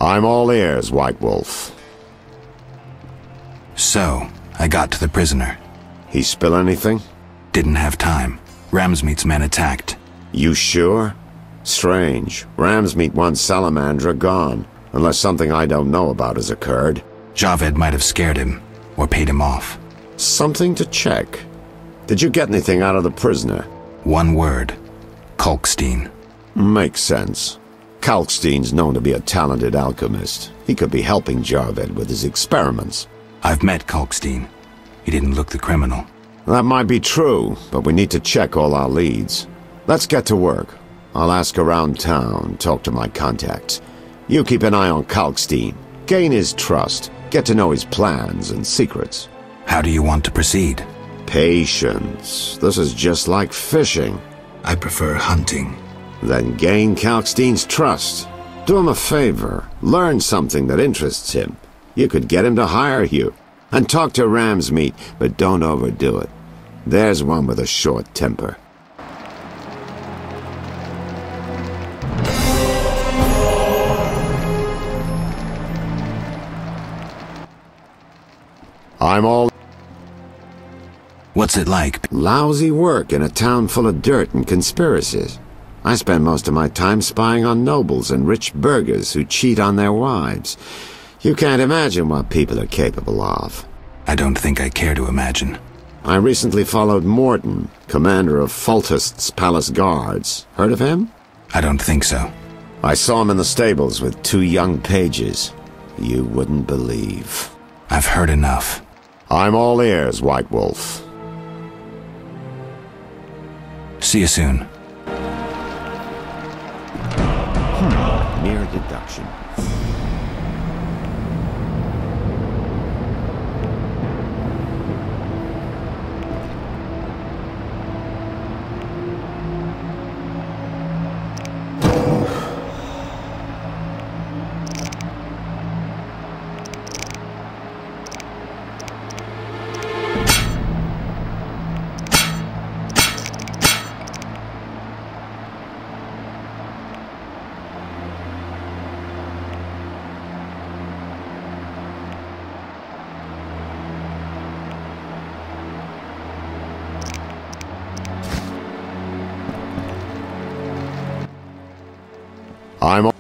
E: I'm all ears, White Wolf.
D: So, I got to the prisoner.
E: He spill anything?
D: Didn't have time. Ramsmeet's men attacked.
E: You sure? Strange. Ramsmeet wants Salamandra gone, unless something I don't know about has occurred.
D: Javed might have scared him, or paid him off.
E: Something to check. Did you get anything out of the prisoner?
D: One word. Kalkstein.
E: Makes sense. Kalkstein's known to be a talented alchemist. He could be helping Javed with his experiments.
D: I've met Kalkstein. He didn't look the criminal.
E: That might be true, but we need to check all our leads. Let's get to work. I'll ask around town, talk to my contacts. You keep an eye on Kalkstein. Gain his trust. Get to know his plans and secrets.
D: How do you want to proceed?
E: Patience. This is just like fishing.
D: I prefer hunting.
E: Then gain Kalkstein's trust. Do him a favor. Learn something that interests him. You could get him to hire you. And talk to Ramsmeet, but don't overdo it. There's one with a short temper. I'm all...
D: What's it like?
E: Lousy work in a town full of dirt and conspiracies. I spend most of my time spying on nobles and rich burghers who cheat on their wives. You can't imagine what people are capable of.
D: I don't think I care to imagine.
E: I recently followed Morton, commander of Foltest's palace guards. Heard of him?
D: I don't think so.
E: I saw him in the stables with 2 young pages. You wouldn't believe.
D: I've heard enough.
E: I'm all ears, White Wolf.
D: See you soon.
E: Mere deduction. I'm...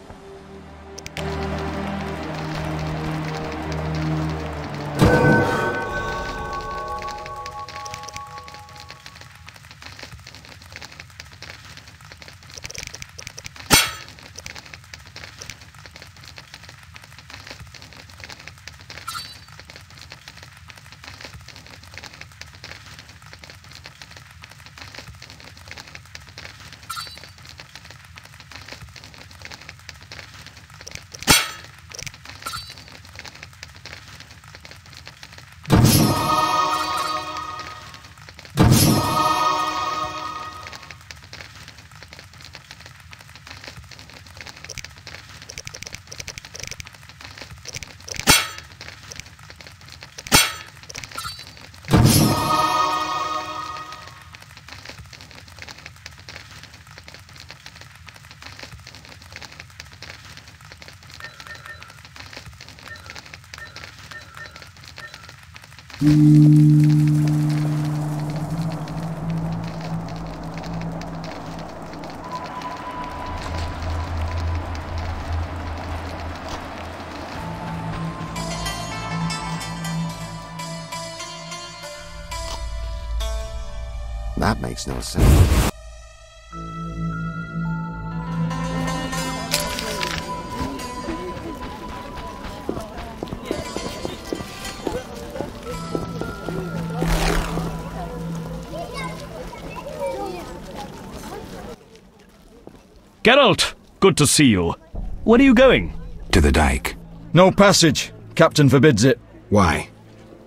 E: That makes no sense.
K: Geralt, good to see you. Where are you going?
D: To the dike.
M: No passage. Captain forbids it.
D: Why?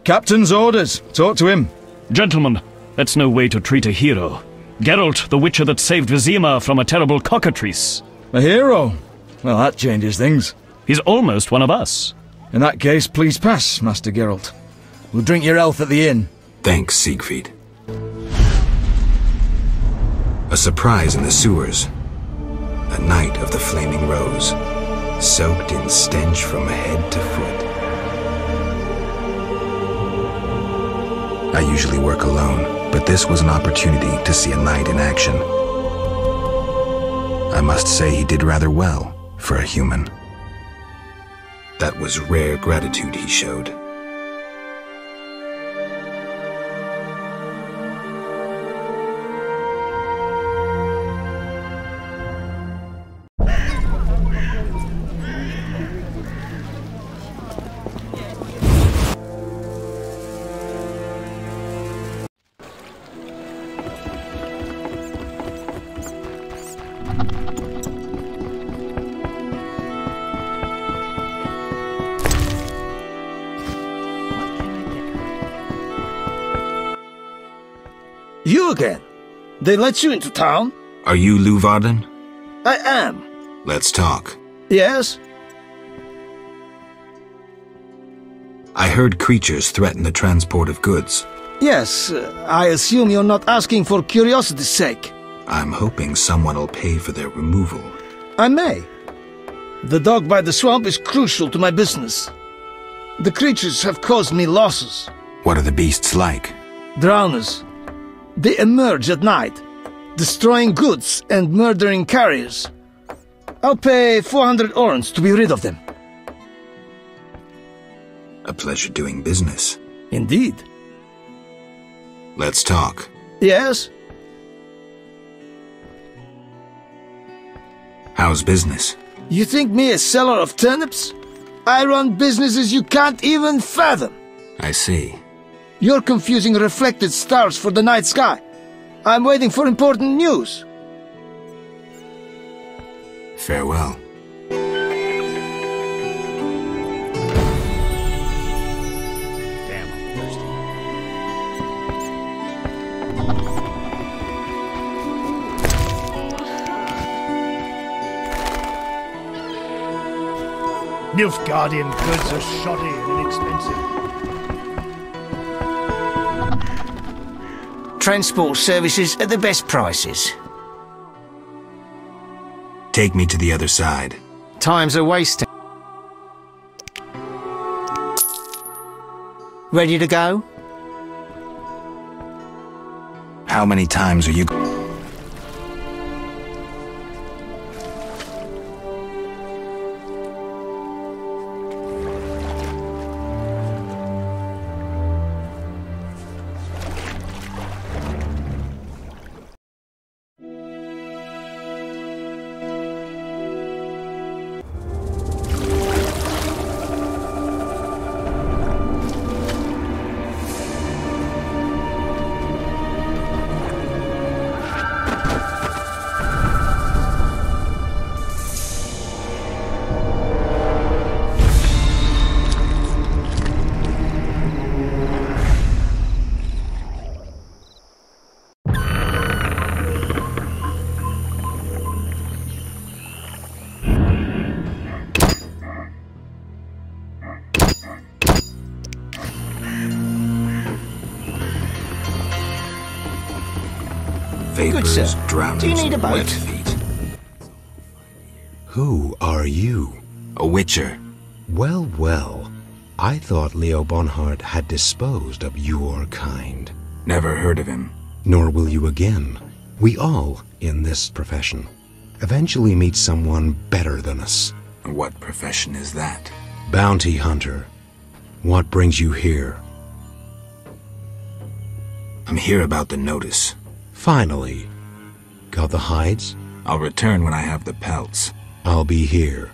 M: Captain's orders. Talk to him.
K: Gentlemen, that's no way to treat a hero. Geralt, the witcher that saved Vizima from a terrible cockatrice.
M: A hero? Well, that changes things.
K: He's almost one of us.
M: In that case, please pass, Master Geralt. We'll drink your health at the inn.
D: Thanks, Siegfried. A surprise in the sewers. A night of the Flaming Rose, soaked in stench from head to foot. I usually work alone, but this was an opportunity to see a knight in action. I must say he did rather well for a human. That was rare gratitude he showed.
Q: You again? They let you into town?
D: Are you Leuvarden?
Q: I am.
D: Let's talk.
Q: Yes?
D: I heard creatures threaten the transport of goods.
Q: Yes, I assume you're not asking for curiosity's sake.
D: I'm hoping someone will pay for their removal.
Q: I may. The dog by the swamp is crucial to my business. The creatures have caused me losses.
D: What are the beasts like?
Q: Drowners. They emerge at night, destroying goods and murdering carriers. I'll pay 400 orens to be rid of them.
D: A pleasure doing business.
Q: Indeed.
D: Let's talk.
Q: Yes?
D: How's business?
Q: You think me a seller of turnips? I run businesses you can't even fathom.
D: I see.
Q: You're confusing reflected stars for the night sky. I'm waiting for important news.
D: Farewell.
Q: Damn, I'm thirsty.
F: Nilfgaardian goods are shoddy and inexpensive.
B: Transport services at the best prices.
D: Take me to the other side.
B: Time's a wasting. Ready to go?
D: How many times are you...
B: Good, sir. Do you need a boat?
V: Who are you?
D: A witcher.
V: Well, well. I thought Leo Bonhart had disposed of your kind.
D: Never heard of him.
V: Nor will you again. We all, in this profession, eventually meet someone better than us.
D: What profession is that?
V: Bounty hunter. What brings you here?
D: I'm here about the notice.
V: Finally. Got the hides?
D: I'll return when I have the pelts.
V: I'll be here.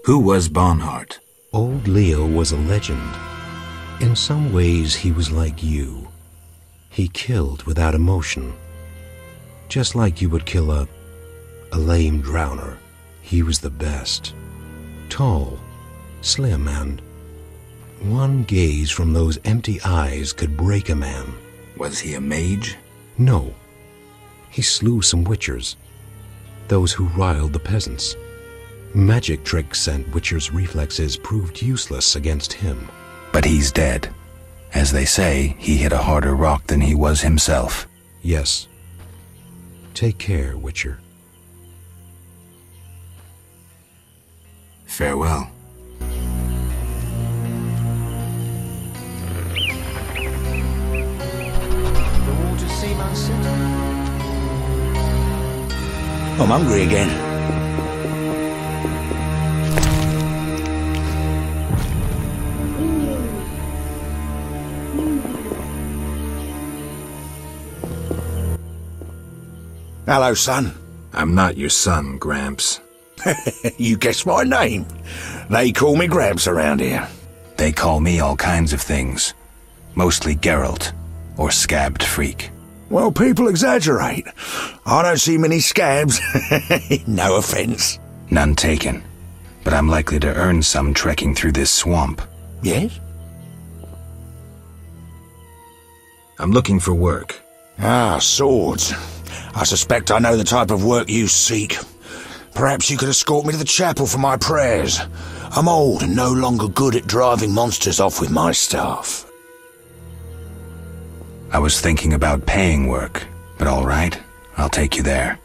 D: Who was Bonhart?
V: Old Leo was a legend. In some ways, he was like you. He killed without emotion. Just like you would kill a lame drowner. He was the best. Tall, slim, and one gaze from those empty eyes could break a man.
D: Was he a mage?
V: No, He slew some witchers, those who riled the peasants. Magic tricks and witchers' reflexes proved useless against him.
N: But he's dead. As they say, he hit a harder rock than he was himself.
V: Yes. Take care, Witcher.
D: Farewell.
L: I'm hungry again. Hello, son.
D: I'm not your son, Gramps.
L: You guessed my name. They call me Gramps around here.
N: They call me all kinds of things. Mostly Geralt, or Scabbed Freak.
L: Well, people exaggerate. I don't see many scabs. No offense.
N: None taken. But I'm likely to earn some trekking through this swamp.
L: Yes?
D: I'm looking for work.
L: Ah, swords. I suspect I know the type of work you seek. Perhaps you could escort me to the chapel for my prayers. I'm old and no longer good at driving monsters off with my staff.
N: I was thinking about paying work, but all right, I'll take you there.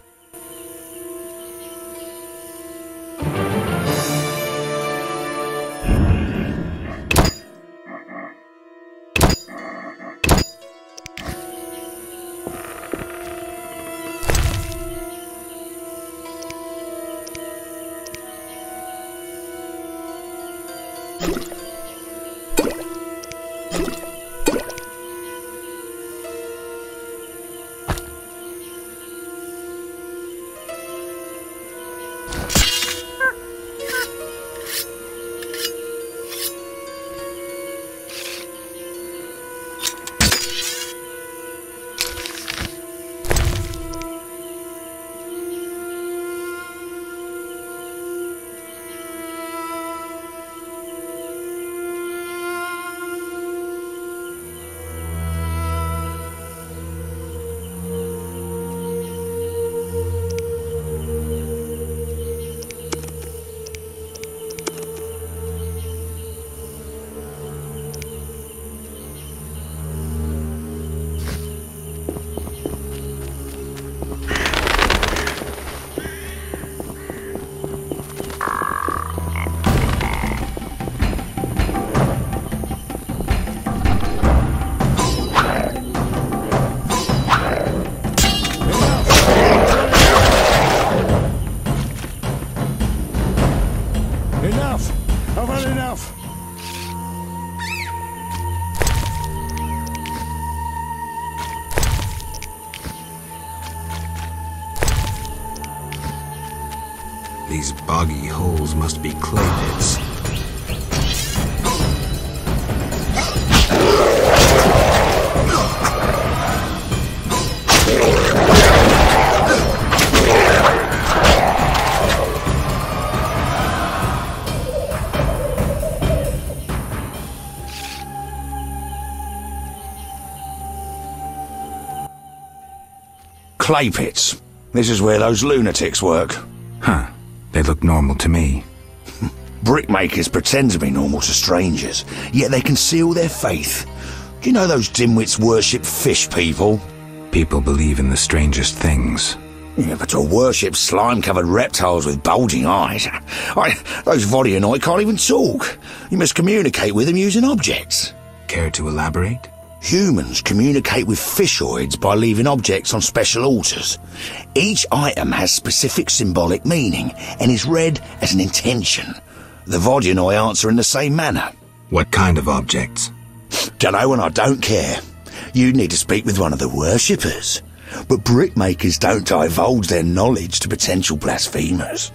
D: These boggy holes must be clay pits.
L: Clay pits. This is where those lunatics work.
N: Huh. They look normal to me.
L: Brickmakers pretend to be normal to strangers, yet they conceal their faith. Do you know those dimwits worship fish people?
N: People believe in the strangest things.
L: Yeah, but to worship slime-covered reptiles with bulging eyes. Those Vodyanoi can't even talk. You must communicate with them using objects.
N: Care to elaborate?
L: Humans communicate with fishoids by leaving objects on special altars. Each item has specific symbolic meaning and is read as an intention. The Vodyanoi answer in the same manner.
D: What kind of objects?
L: Dunno, and I don't care. You need to speak with one of the worshippers. But brickmakers don't divulge their knowledge to potential blasphemers.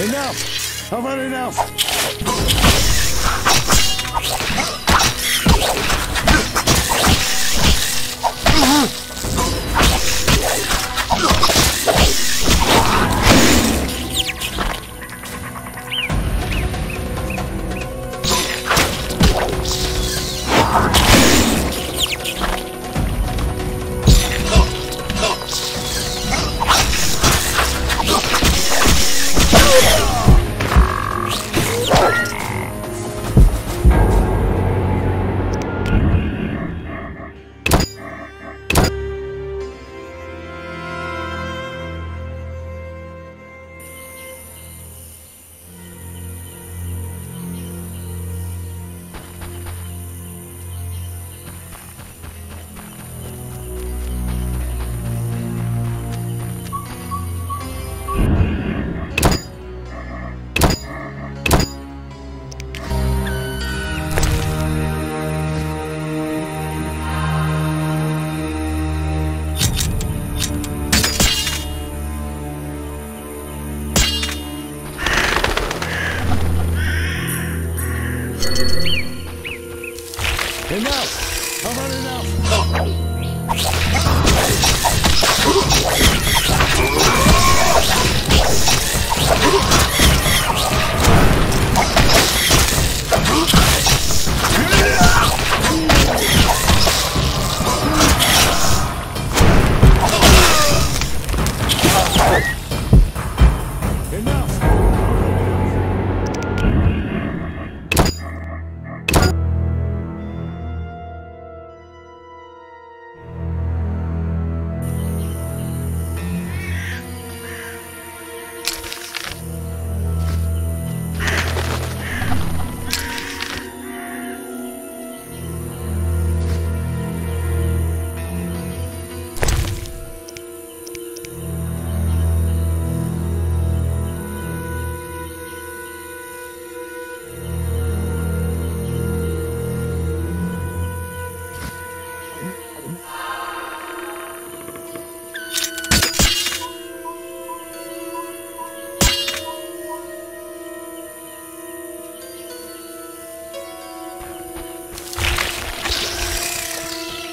P: Enough! I've had enough! Enough! I've had enough!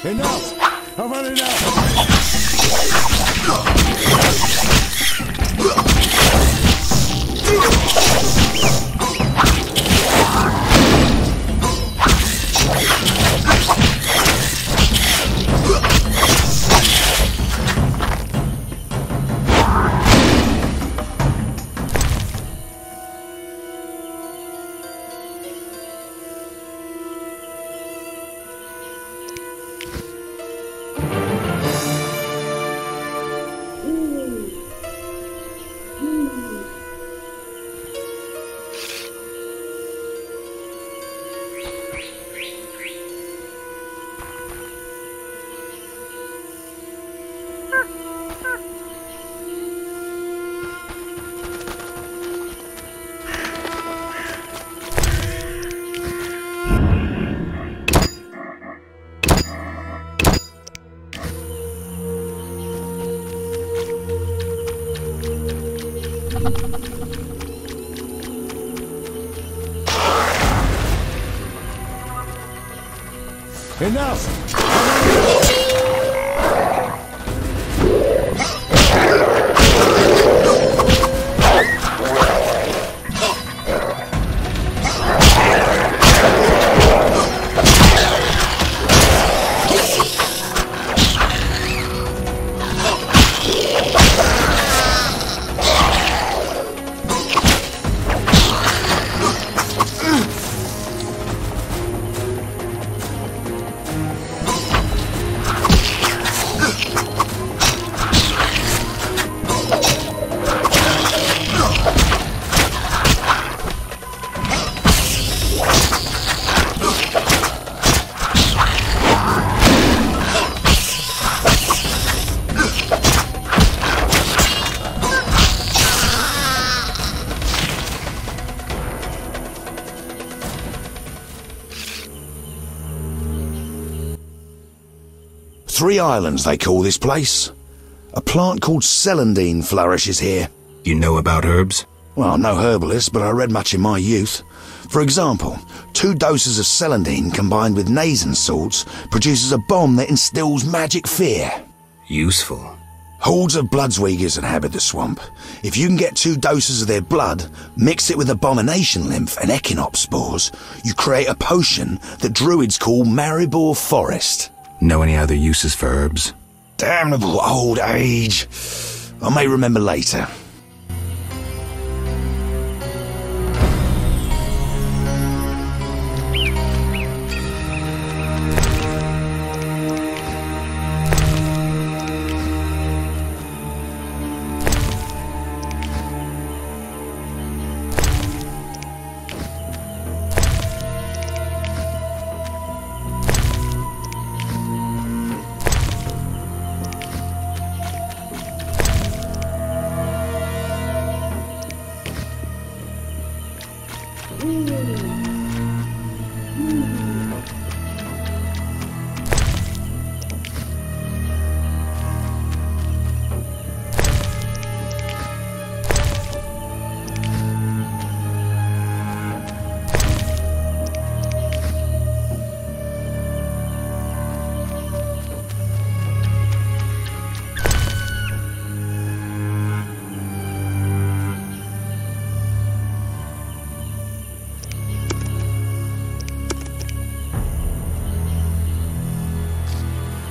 P: Enough! I've had enough! Enough!
L: Three Islands, they call this place. A plant called celandine flourishes here.
D: You know about herbs?
L: Well, I'm no herbalist, but I read much in my youth. For example, 2 doses of celandine combined with Nazen salts produces a bomb that instills magic fear.
D: Useful.
L: Hordes of Bloodsweegers inhabit the swamp. If you can get 2 doses of their blood, mix it with abomination lymph and echinops spores, you create a potion that druids call Maribor Forest.
D: Know any other uses for herbs?
L: Damnable old age. I may remember later.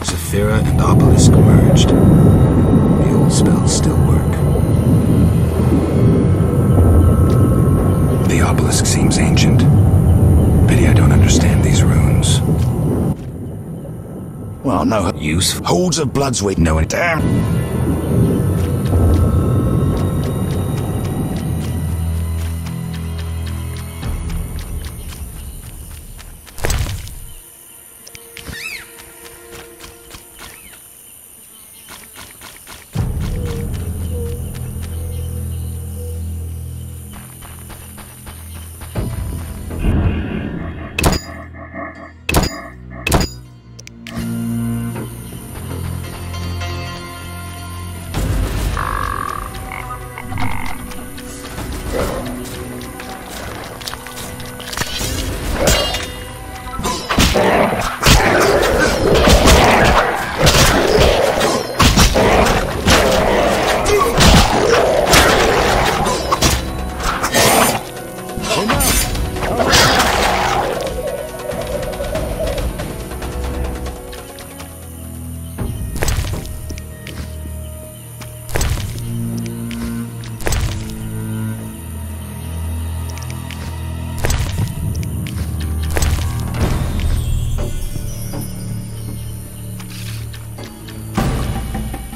D: Zephyra and Obelisk merged. The old spells still work. The Obelisk seems ancient. Pity I don't understand these runes.
L: Well, no.
D: Useful.
L: Hordes of Bloodsweet.
D: No one.
L: Damn.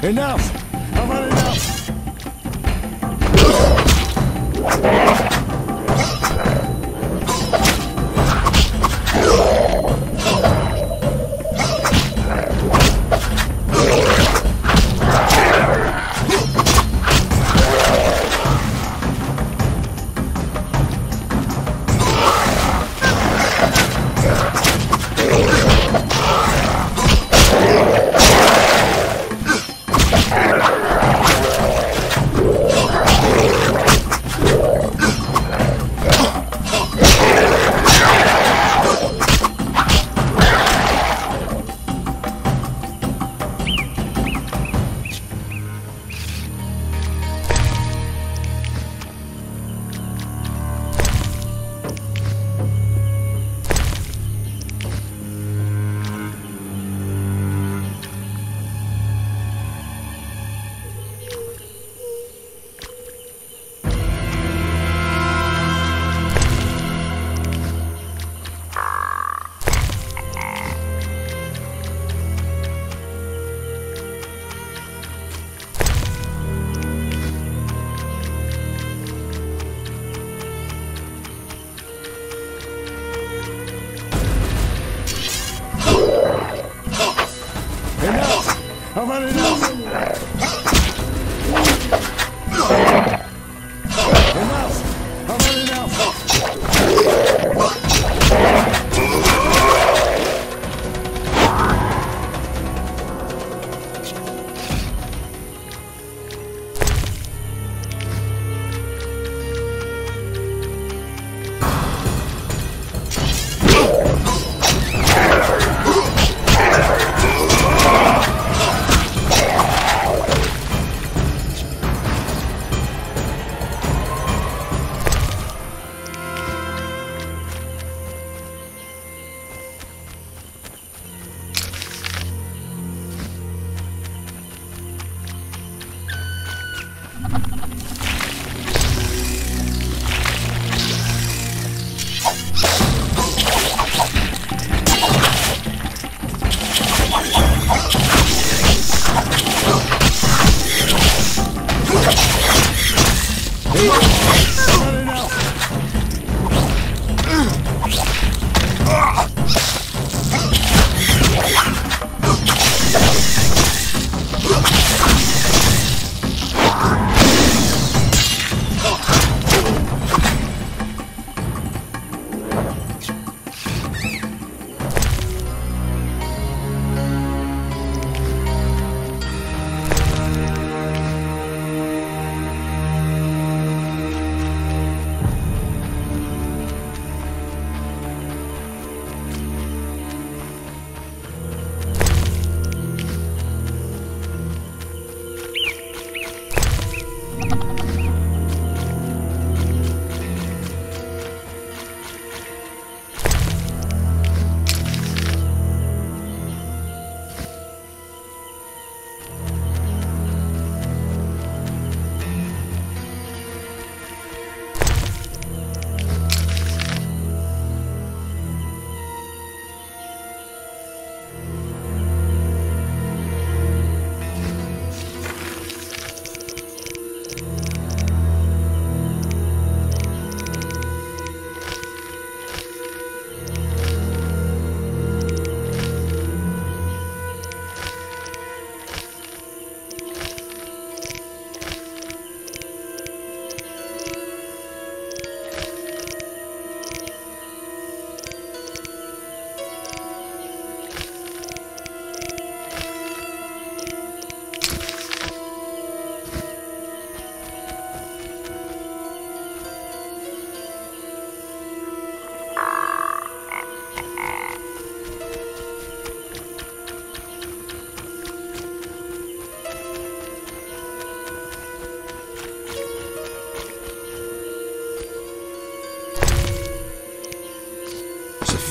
P: Enough! I've had enough! I've had enough! Enough! I've had enough!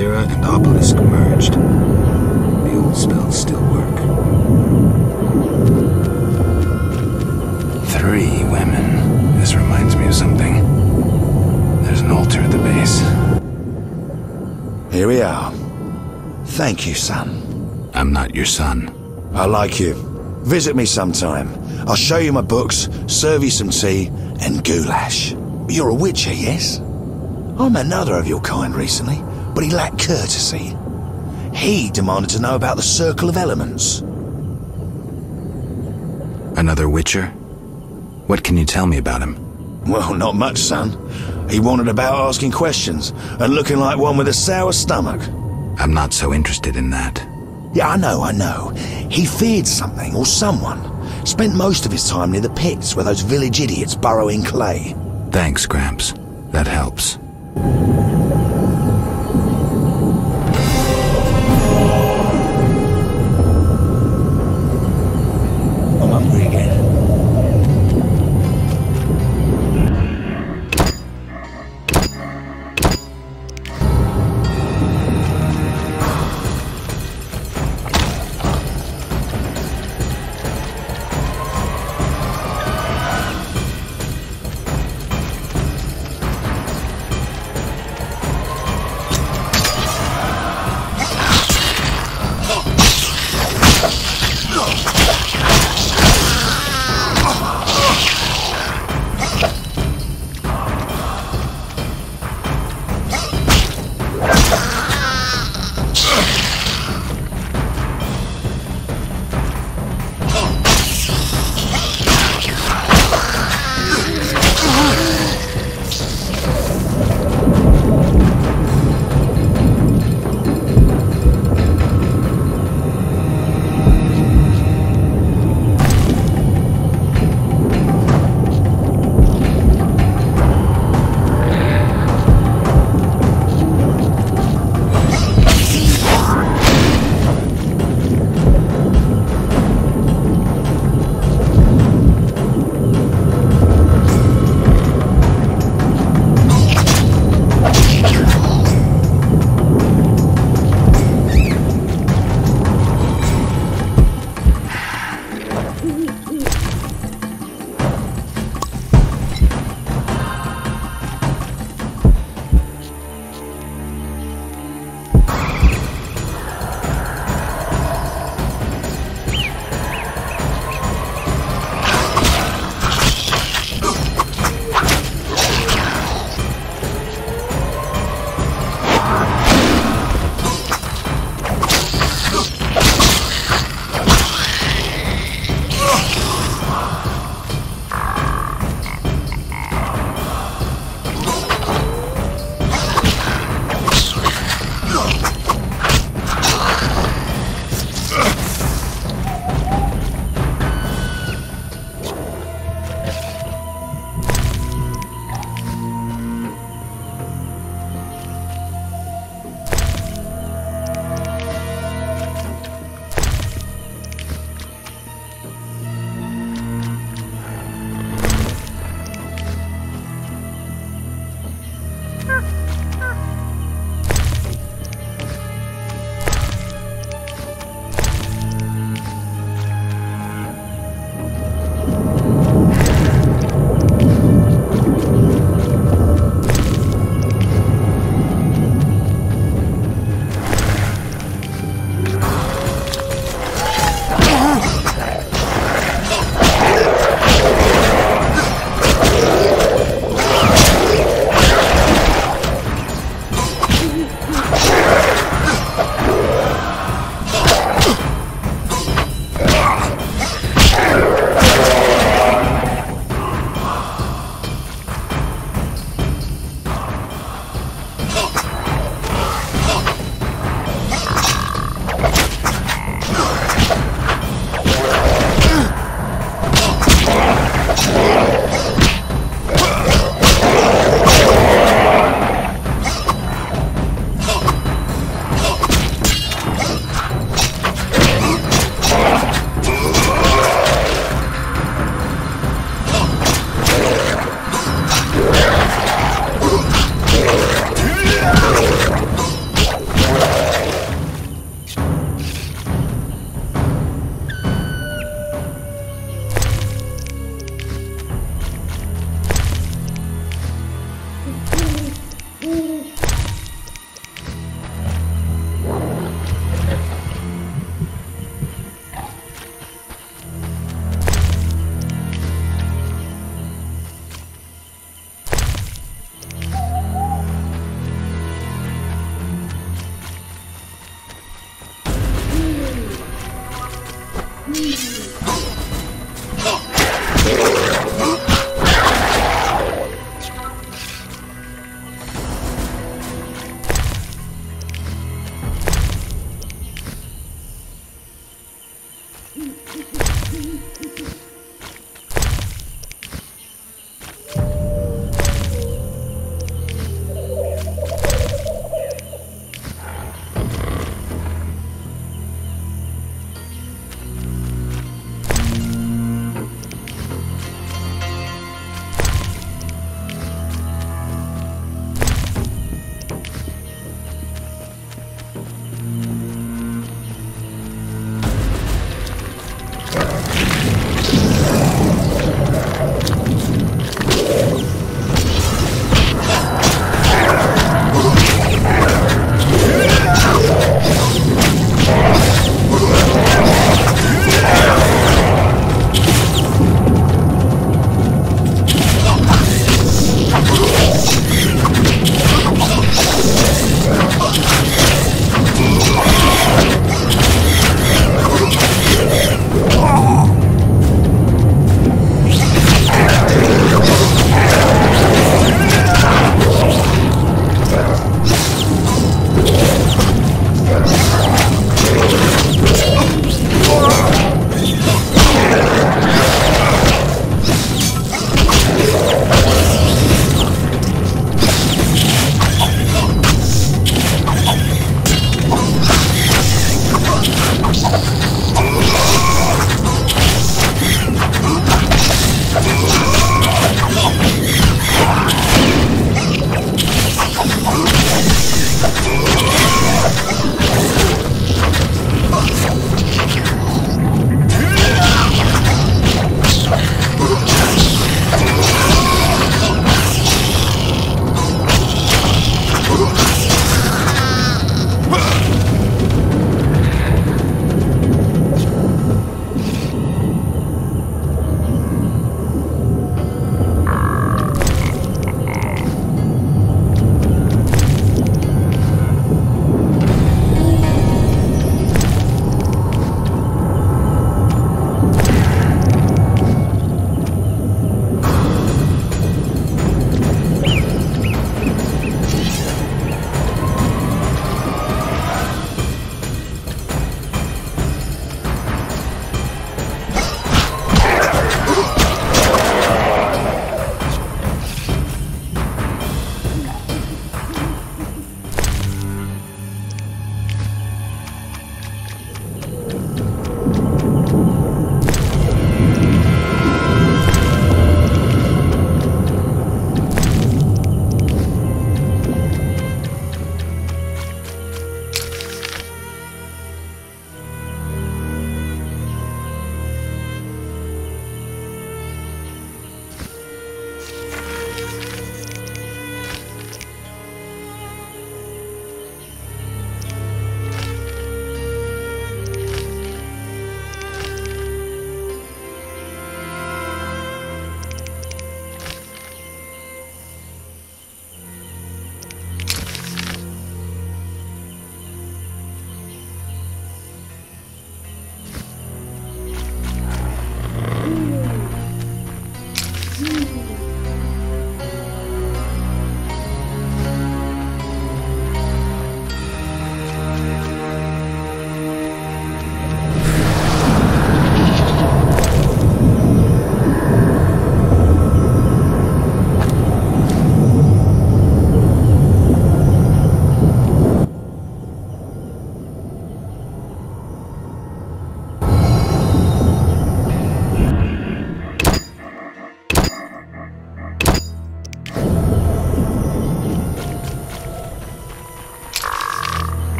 D: Thera and Obelisk merged. The old spells still work. 3 women. This reminds me of something. There's an altar at the base.
L: Here we are. Thank you, son.
D: I'm not your son.
L: I like you. Visit me sometime. I'll show you my books, serve you some tea, and goulash. You're a witcher, yes? I met another of your kind recently, but he lacked courtesy. He demanded to know about the Circle of Elements.
D: Another witcher? What can you tell me about him?
L: Well, not much, son. He wandered about asking questions, and looking like one with a sour stomach.
D: I'm not so interested in that.
L: Yeah, I know. He feared something, or someone. Spent most of his time near the pits where those village idiots burrow in clay.
D: Thanks, Gramps. That helps.
L: I'm hungry again.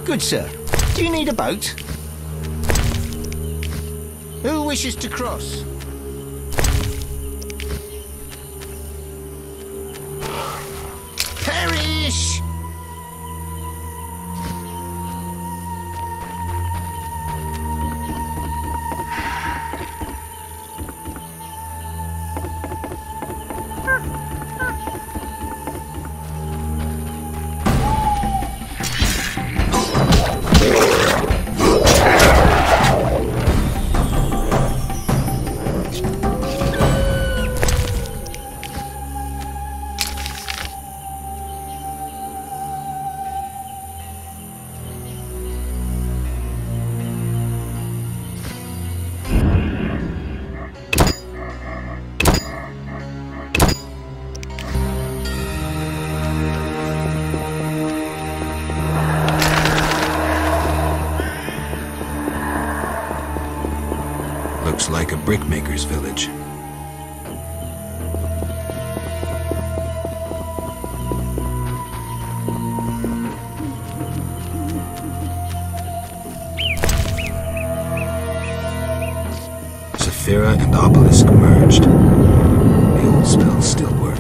R: Good, sir. Do you need a boat? Who wishes to cross? Perish!
D: Looks like a brickmaker's village. Saphira and Obelisk merged. The old spells still work.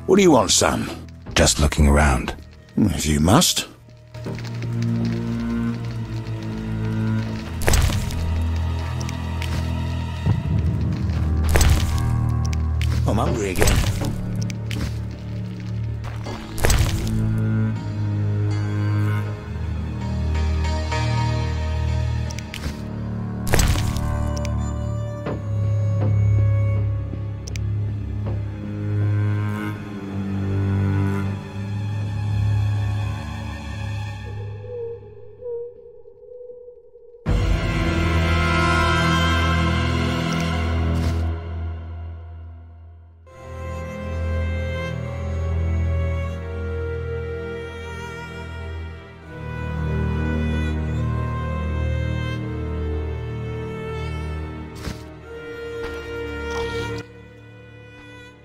L: What do you want, son?
N: Just looking around.
L: If you must. I'm hungry again.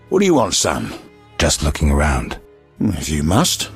L: What do you want, son?
N: Just looking around.
L: If you must.